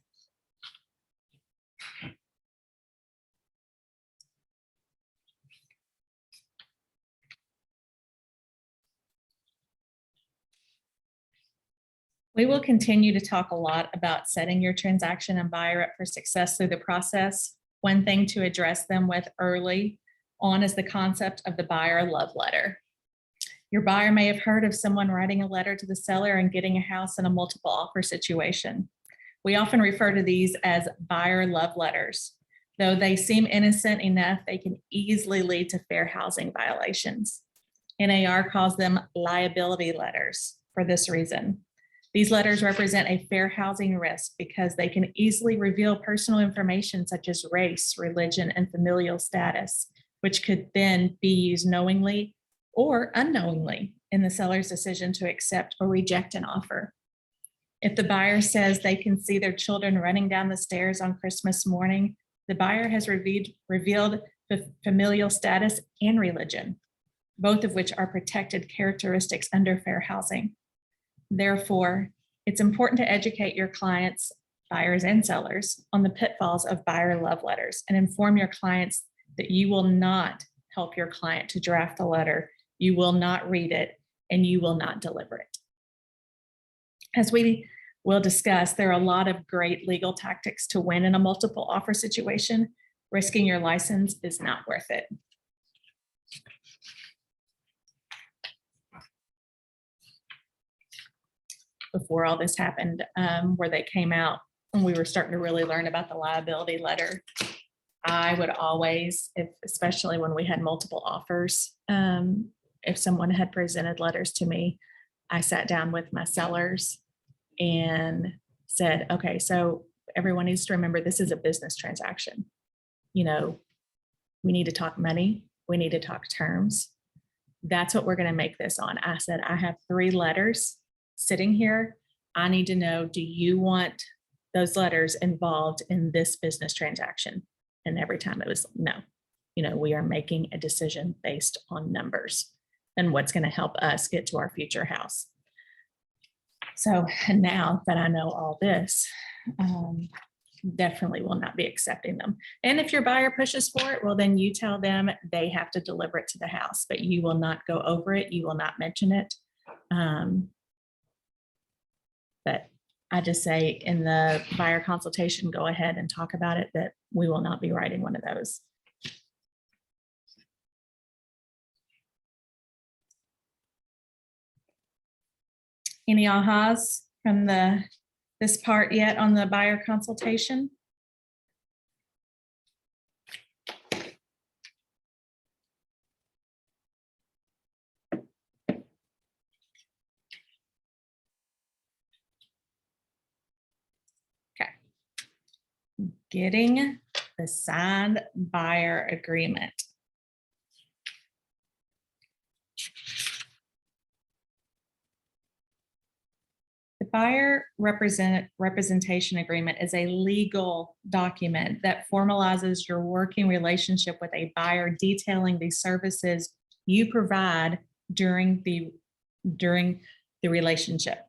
We will continue to talk a lot about setting your transaction and buyer up for success through the process. One thing to address them with early on is the concept of the buyer love letter. Your buyer may have heard of someone writing a letter to the seller and getting a house in a multiple offer situation. We often refer to these as buyer love letters. Though they seem innocent enough, they can easily lead to fair housing violations. NAR calls them liability letters for this reason. These letters represent a fair housing risk because they can easily reveal personal information such as race, religion, and familial status, which could then be used knowingly or unknowingly in the seller's decision to accept or reject an offer. If the buyer says they can see their children running down the stairs on Christmas morning, the buyer has revealed familial status and religion, both of which are protected characteristics under fair housing. Therefore, it's important to educate your clients, buyers and sellers, on the pitfalls of buyer love letters and inform your clients that you will not help your client to draft a letter, you will not read it, and you will not deliver it. As we will discuss, there are a lot of great legal tactics to win in a multiple offer situation. Risking your license is not worth it. Before all this happened, where they came out and we were starting to really learn about the liability letter, I would always, especially when we had multiple offers, if someone had presented letters to me, I sat down with my sellers and said, okay, so everyone needs to remember this is a business transaction. We need to talk money. We need to talk terms. That's what we're going to make this on. I said, I have 3 letters sitting here. I need to know, do you want those letters involved in this business transaction? And every time it was no. We are making a decision based on numbers and what's going to help us get to our future house. So now that I know all this, definitely will not be accepting them. And if your buyer pushes for it, well, then you tell them they have to deliver it to the house, but you will not go over it. You will not mention it. But I just say in the buyer consultation, go ahead and talk about it, that we will not be writing one of those. Any ahas from this part yet on the buyer consultation? Okay. Getting the signed buyer agreement. The buyer representation agreement is a legal document that formalizes your working relationship with a buyer, detailing the services you provide during the relationship.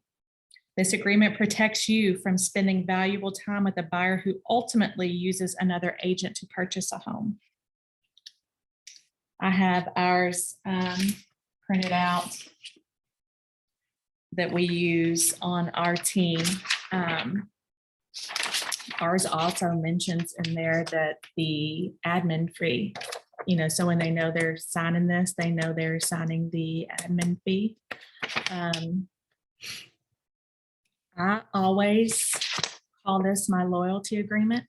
This agreement protects you from spending valuable time with a buyer who ultimately uses another agent to purchase a home. I have ours printed out that we use on our team. Ours also mentions in there that the admin fee, so when they know they're signing this, they know they're signing the admin fee. I always call this my loyalty agreement.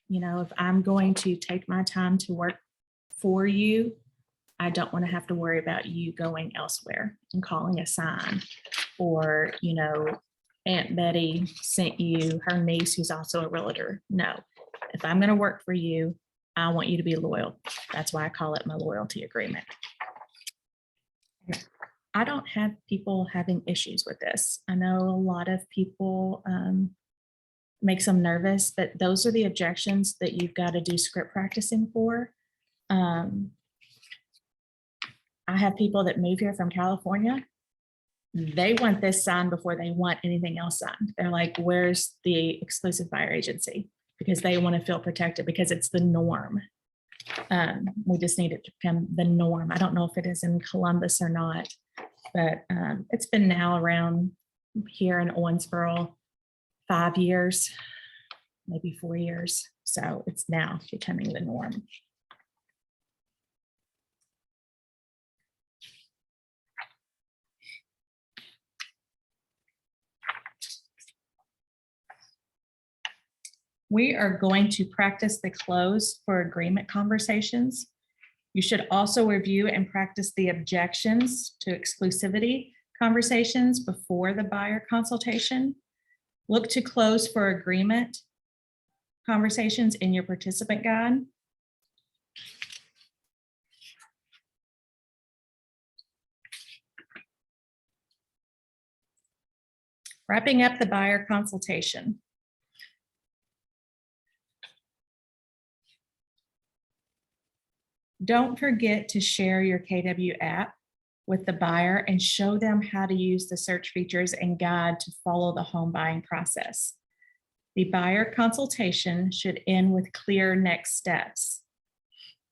If I'm going to take my time to work for you, I don't want to have to worry about you going elsewhere and calling a sign, or, Aunt Betty sent you her niece who's also a realtor. No, if I'm going to work for you, I want you to be loyal. That's why I call it my loyalty agreement. I don't have people having issues with this. I know a lot of people makes them nervous, but those are the objections that you've got to do script practicing for. I have people that move here from California. They want this signed before they want anything else signed. They're like, where's the exclusive buyer agency? Because they want to feel protected, because it's the norm. We just need it to become the norm. I don't know if it is in Columbus or not, but it's been now around here in Owensboro 5 years, maybe 4 years. So it's now becoming the norm. We are going to practice the close for agreement conversations. You should also review and practice the objections to exclusivity conversations before the buyer consultation. Look to close for agreement conversations in your participant guide. Wrapping up the buyer consultation. Don't forget to share your KW app with the buyer and show them how to use the search features and guide to follow the home buying process. The buyer consultation should end with clear next steps.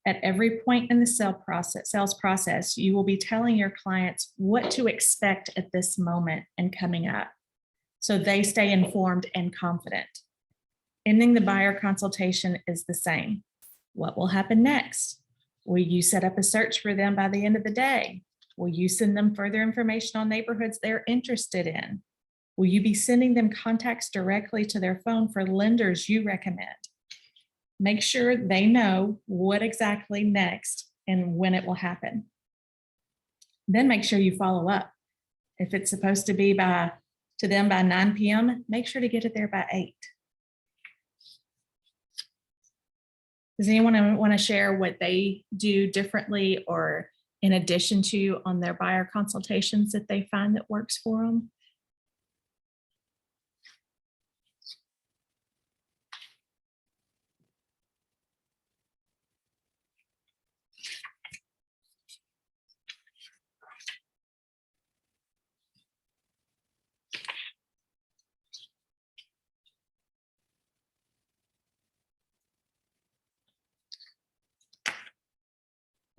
At every point in the sales process, you will be telling your clients what to expect at this moment and coming up, so they stay informed and confident. Ending the buyer consultation is the same. What will happen next? Will you set up a search for them by the end of the day? Will you send them further information on neighborhoods they're interested in? Will you be sending them contacts directly to their phone for lenders you recommend? Make sure they know what exactly next and when it will happen. Then make sure you follow up. If it's supposed to be to them by 9 p.m., make sure to get it there by 8. Does anyone want to share what they do differently or in addition to on their buyer consultations that they find that works for them?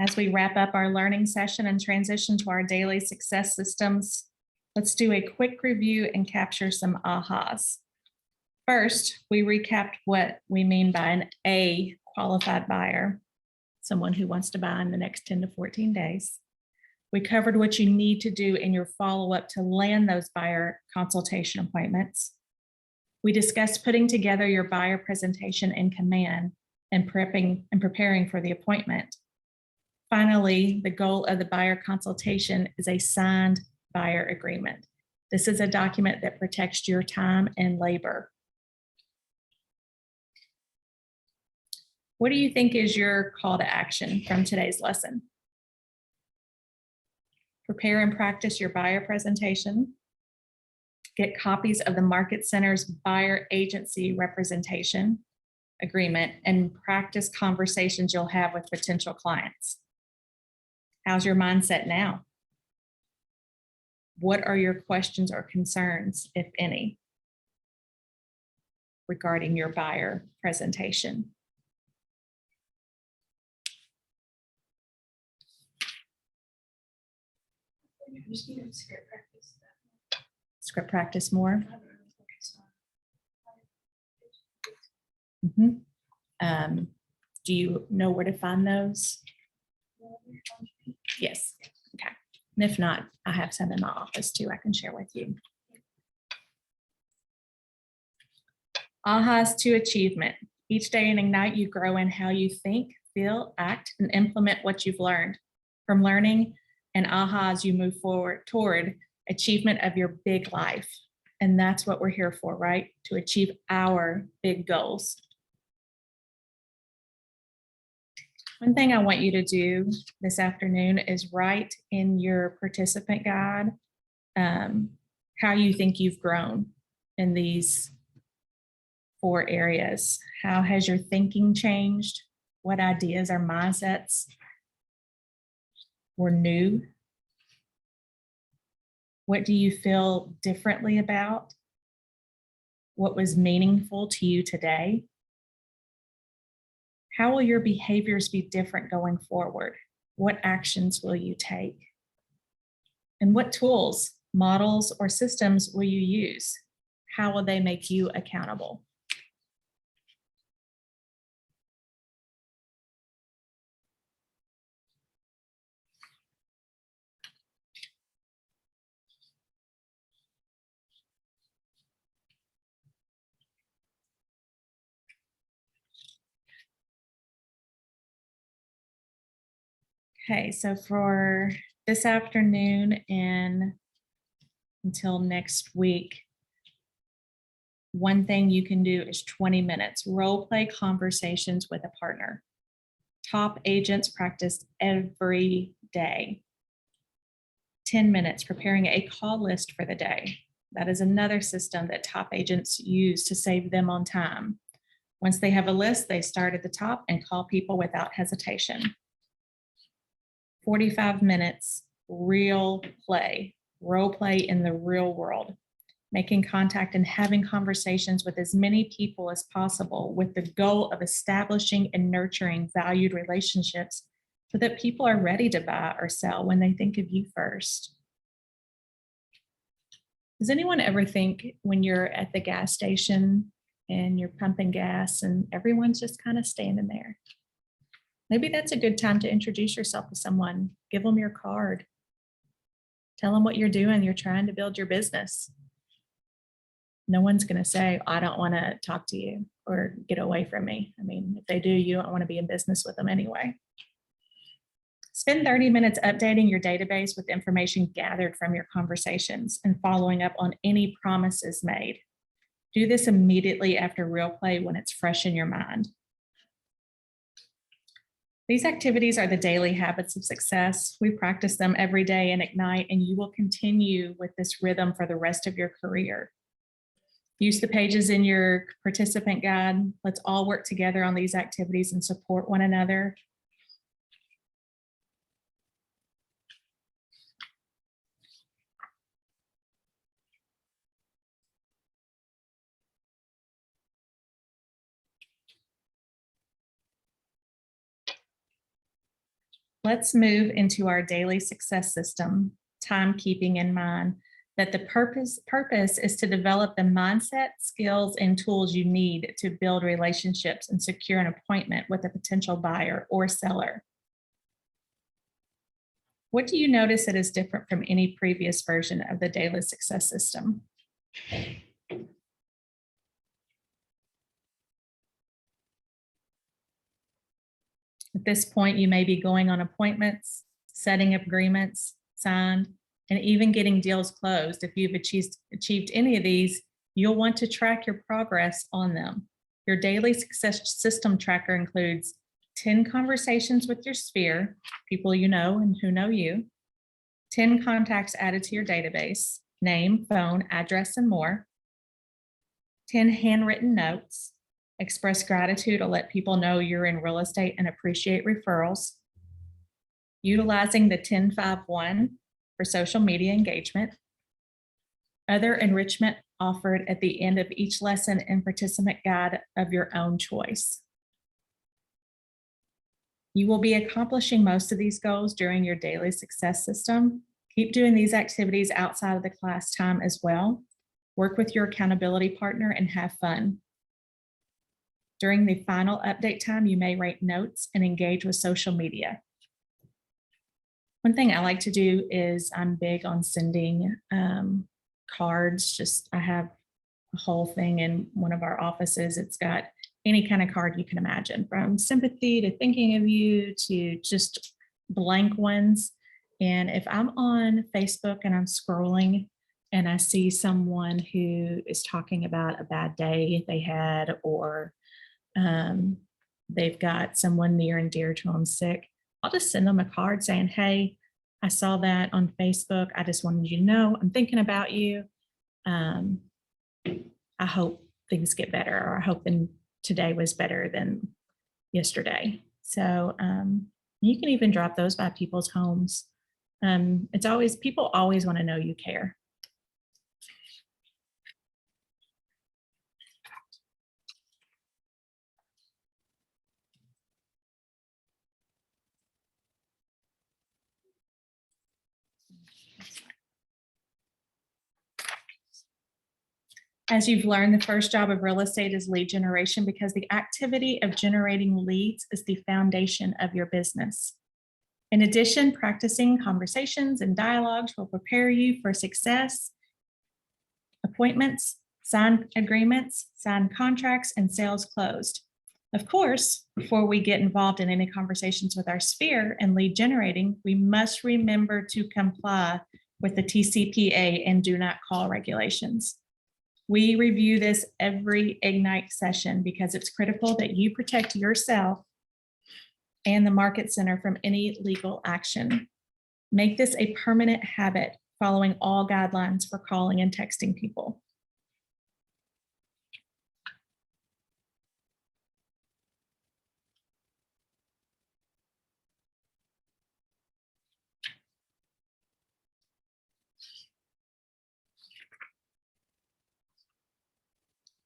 As we wrap up our learning session and transition to our daily success systems, let's do a quick review and capture some ahas. First, we recapped what we mean by an A qualified buyer, someone who wants to buy in the next 10 to 14 days. We covered what you need to do in your follow-up to land those buyer consultation appointments. We discussed putting together your buyer presentation in command and preparing for the appointment. Finally, the goal of the buyer consultation is a signed buyer agreement. This is a document that protects your time and labor. What do you think is your call to action from today's lesson? Prepare and practice your buyer presentation. Get copies of the Market Center's buyer agency representation agreement and practice conversations you'll have with potential clients. How's your mindset now? What are your questions or concerns, if any, regarding your buyer presentation?
I just need to script practice that.
Script practice more?
I haven't really focused on it.
Do you know where to find those? Yes. Okay. And if not, I have some in my office too I can share with you. Ahas to achievement. Each day in Ignite, you grow in how you think, feel, act, and implement what you've learned. From learning and ahas, you move forward toward achievement of your big life. And that's what we're here for, right? To achieve our big goals. One thing I want you to do this afternoon is write in your participant guide how you think you've grown in these 4 areas. How has your thinking changed? What ideas or mindsets were new? What do you feel differently about? What was meaningful to you today? How will your behaviors be different going forward? What actions will you take? And what tools, models, or systems will you use? How will they make you accountable? Okay, so for this afternoon and until next week, one thing you can do is 20 minutes role play conversations with a partner. Top agents practice every day. 10 minutes preparing a call list for the day. That is another system that top agents use to save them on time. Once they have a list, they start at the top and call people without hesitation. 45 minutes, real play, role play in the real world, making contact and having conversations with as many people as possible with the goal of establishing and nurturing valued relationships so that people are ready to buy or sell when they think of you first. Does anyone ever think when you're at the gas station and you're pumping gas and everyone's just kind of standing there? Maybe that's a good time to introduce yourself to someone. Give them your card. Tell them what you're doing. You're trying to build your business. No one's going to say, I don't want to talk to you or get away from me. I mean, if they do, you don't want to be in business with them anyway. Spend 30 minutes updating your database with information gathered from your conversations and following up on any promises made. Do this immediately after real play when it's fresh in your mind. These activities are the daily habits of success. We practice them every day in Ignite, and you will continue with this rhythm for the rest of your career. Use the pages in your participant guide. Let's all work together on these activities and support one another. Let's move into our daily success system, timekeeping in mind, that the purpose is to develop the mindset, skills, and tools you need to build relationships and secure an appointment with a potential buyer or seller. What do you notice that is different from any previous version of the daily success system? At this point, you may be going on appointments, setting up agreements, signed, and even getting deals closed. If you've achieved any of these, you'll want to track your progress on them. Your daily success system tracker includes 10 conversations with your sphere, people you know and who know you, 10 contacts added to your database, name, phone, address, and more, 10 handwritten notes, express gratitude to let people know you're in real estate and appreciate referrals, utilizing the 10-5-1 for social media engagement, other enrichment offered at the end of each lesson and participant guide of your own choice. You will be accomplishing most of these goals during your daily success system. Keep doing these activities outside of the class time as well. Work with your accountability partner and have fun. During the final update time, you may write notes and engage with social media. One thing I like to do is I'm big on sending cards. I have a whole thing in one of our offices. It's got any kind of card you can imagine, from sympathy to thinking of you to just blank ones. And if I'm on Facebook and I'm scrolling and I see someone who is talking about a bad day they had, or they've got someone near and dear to them sick, I'll just send them a card saying, hey, I saw that on Facebook. I just wanted you to know I'm thinking about you. I hope things get better, or I hope today was better than yesterday. So you can even drop those by people's homes. People always want to know you care. As you've learned, the first job of real estate is lead generation, because the activity of generating leads is the foundation of your business. In addition, practicing conversations and dialogues will prepare you for success, appointments, signed agreements, signed contracts, and sales closed. Of course, before we get involved in any conversations with our sphere and lead generating, we must remember to comply with the TCPA and do not call regulations. We review this every Ignite session because it's critical that you protect yourself and the market center from any legal action. Make this a permanent habit, following all guidelines for calling and texting people.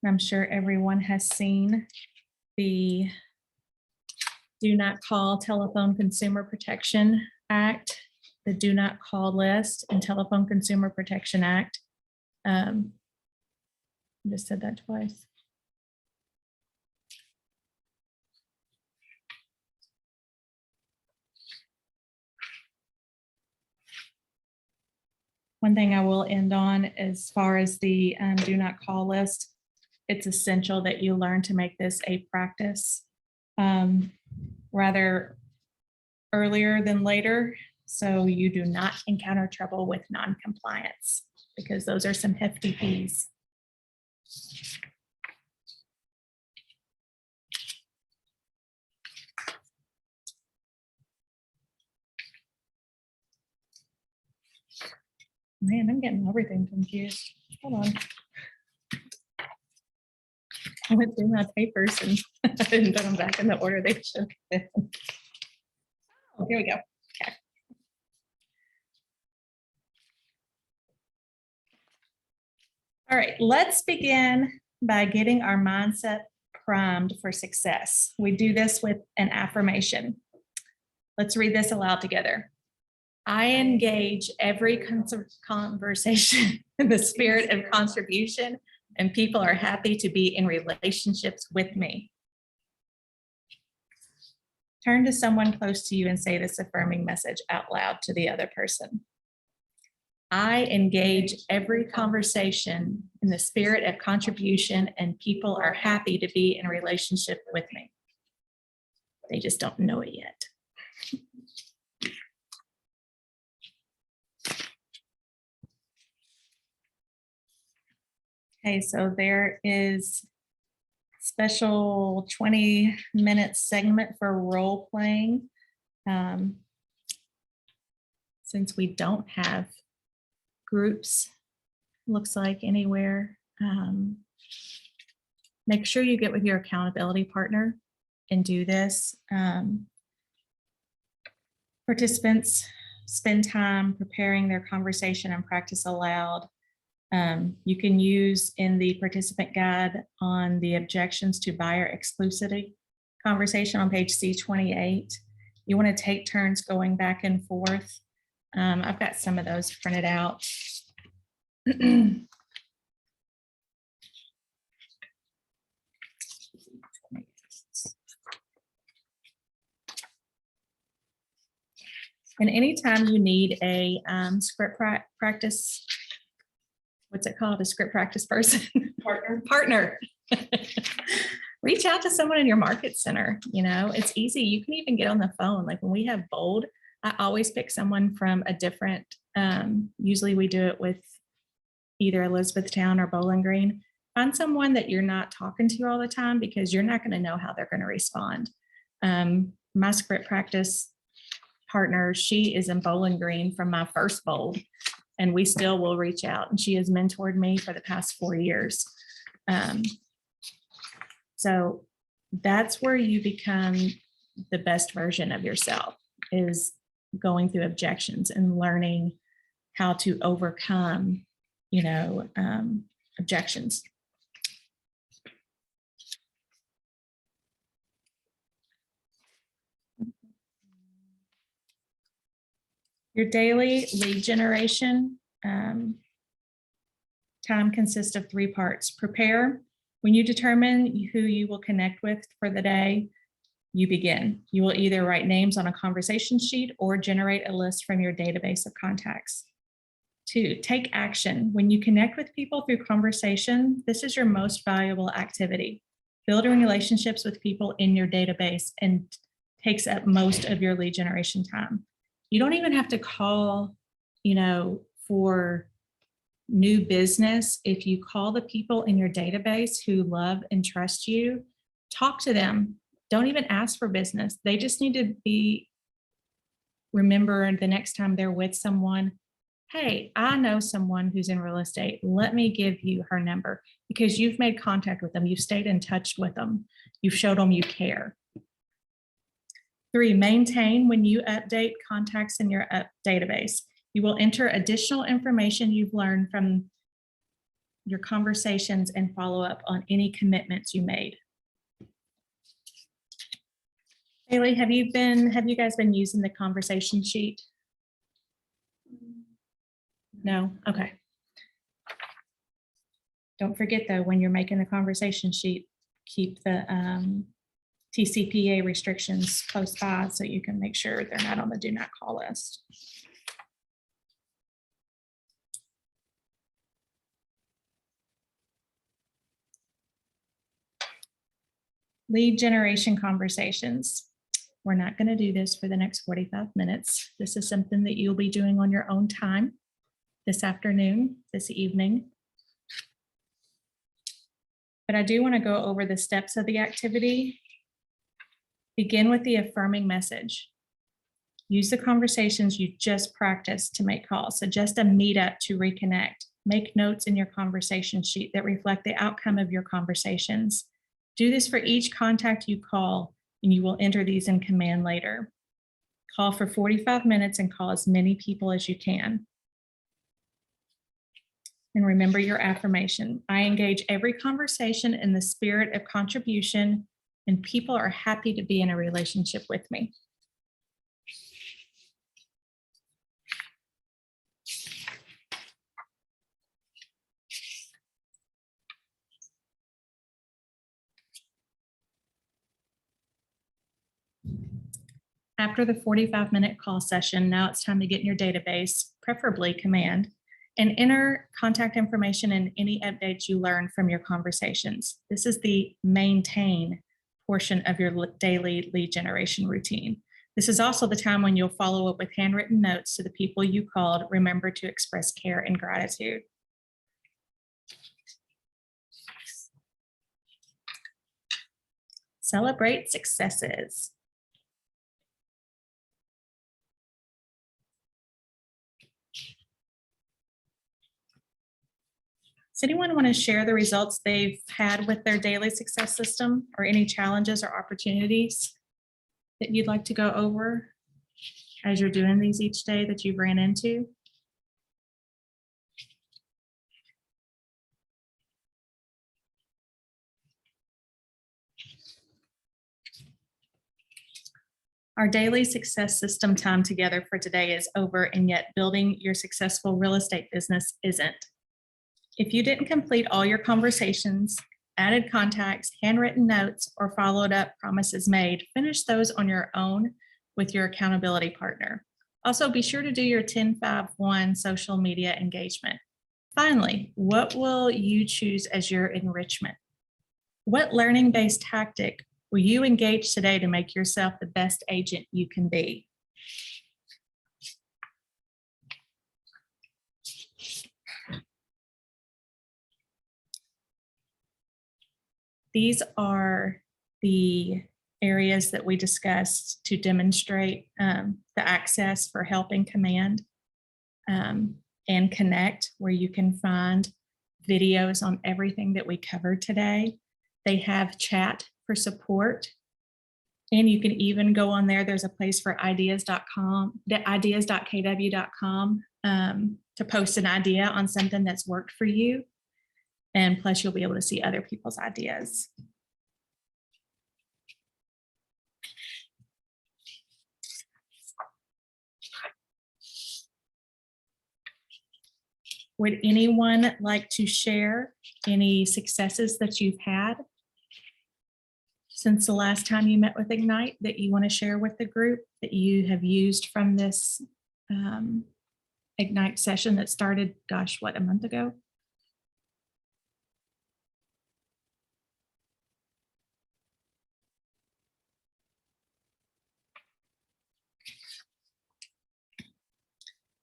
I'm sure everyone has seen the Do Not Call Telephone Consumer Protection Act, the Do Not Call List, and Telephone Consumer Protection Act. I just said that twice. One thing I will end on, as far as the Do Not Call list, it's essential that you learn to make this a practice rather earlier than later, so you do not encounter trouble with non-compliance, because those are some hefty fees. Man, I'm getting everything confused. Hold on. I went through my papers and I didn't put them back in the order they should have been. Oh, here we go. Okay. All right, let's begin by getting our mindset primed for success. We do this with an affirmation. Let's read this aloud together. I engage every conversation in the spirit of contribution, and people are happy to be in relationships with me. Turn to someone close to you and say this affirming message out loud to the other person. I engage every conversation in the spirit of contribution, and people are happy to be in a relationship with me. They just don't know it yet. Okay, so there is special 20-minute segment for role playing. Since we don't have groups, looks like anywhere, make sure you get with your accountability partner and do this. Participants spend time preparing their conversation and practice aloud. You can use in the participant guide on the objections to buyer exclusivity conversation on page C28. You want to take turns going back and forth. I've got some of those printed out. And anytime you need a script practice, what's it called? A script practice person? Partner. Reach out to someone in your market center. You know, it's easy. You can even get on the phone. Like when we have bold, I always pick someone from a different, usually we do it with either Elizabethtown or Bowling Green. Find someone that you're not talking to all the time, because you're not going to know how they're going to respond. My script practice partner, she is in Bowling Green from my first bold, and we still will reach out, and she has mentored me for the past 4 years. So that's where you become the best version of yourself, is going through objections and learning how to overcome, objections. Your daily lead generation time consists of 3 parts. Prepare. When you determine who you will connect with for the day, you begin. You will either write names on a conversation sheet or generate a list from your database of contacts. 2, take action. When you connect with people through conversation, this is your most valuable activity. Building relationships with people in your database and takes up most of your lead generation time. You don't even have to call, for new business. If you call the people in your database who love and trust you, talk to them. Don't even ask for business. They just need to remember the next time they're with someone, hey, I know someone who's in real estate. Let me give you her number, because you've made contact with them. You've stayed in touch with them. You've showed them you care. 3, maintain. When you update contacts in your database, you will enter additional information you've learned from your conversations and follow up on any commitments you made. Haley, have you guys been using the conversation sheet? No? Okay. Don't forget though, when you're making the conversation sheet, keep the TCPA restrictions close by so you can make sure they're not on the do not call list. Lead generation conversations. We're not going to do this for the next 45 minutes. This is something that you'll be doing on your own time this afternoon, this evening. But I do want to go over the steps of the activity. Begin with the affirming message. Use the conversations you just practiced to make calls. Suggest a meetup to reconnect. Make notes in your conversation sheet that reflect the outcome of your conversations. Do this for each contact you call, and you will enter these in command later. Call for 45 minutes and call as many people as you can. And remember your affirmation. I engage every conversation in the spirit of contribution, and people are happy to be in a relationship with me. After the 45-minute call session, now it's time to get in your database, preferably Command, and enter contact information and any updates you learn from your conversations. This is the maintain portion of your daily lead generation routine. This is also the time when you'll follow up with handwritten notes to the people you called. Remember to express care and gratitude. Celebrate successes. Does anyone want to share the results they've had with their daily success system, or any challenges or opportunities that you'd like to go over as you're doing these each day that you've ran into? Our daily success system time together for today is over, and yet building your successful real estate business isn't. If you didn't complete all your conversations, added contacts, handwritten notes, or followed up promises made, finish those on your own with your accountability partner. Also, be sure to do your 10-5-1 social media engagement. Finally, what will you choose as your enrichment? What learning-based tactic will you engage today to make yourself the best agent you can be? These are the areas that we discussed to demonstrate the access for helping Command and Connect, where you can find videos on everything that we covered today. They have chat for support, and you can even go on there. There's a place for ideas.com, ideas.kw.com to post an idea on something that's worked for you. And plus, you'll be able to see other people's ideas. Would anyone like to share any successes that you've had since the last time you met with Ignite that you want to share with the group that you have used from this Ignite session that started, gosh, what, a month ago?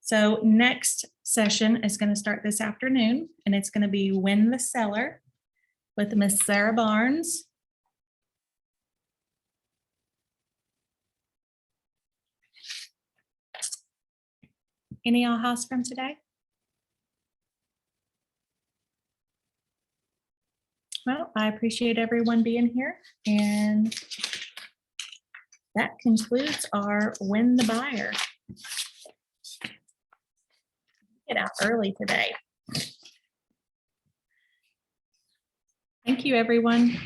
So next session is going to start this afternoon, and it's going to be Win the Seller with Miss Sarah Barnes. Any ahas from today? Well, I appreciate everyone being here, and that concludes our Win the Buyer. Get out early today. Thank you, everyone.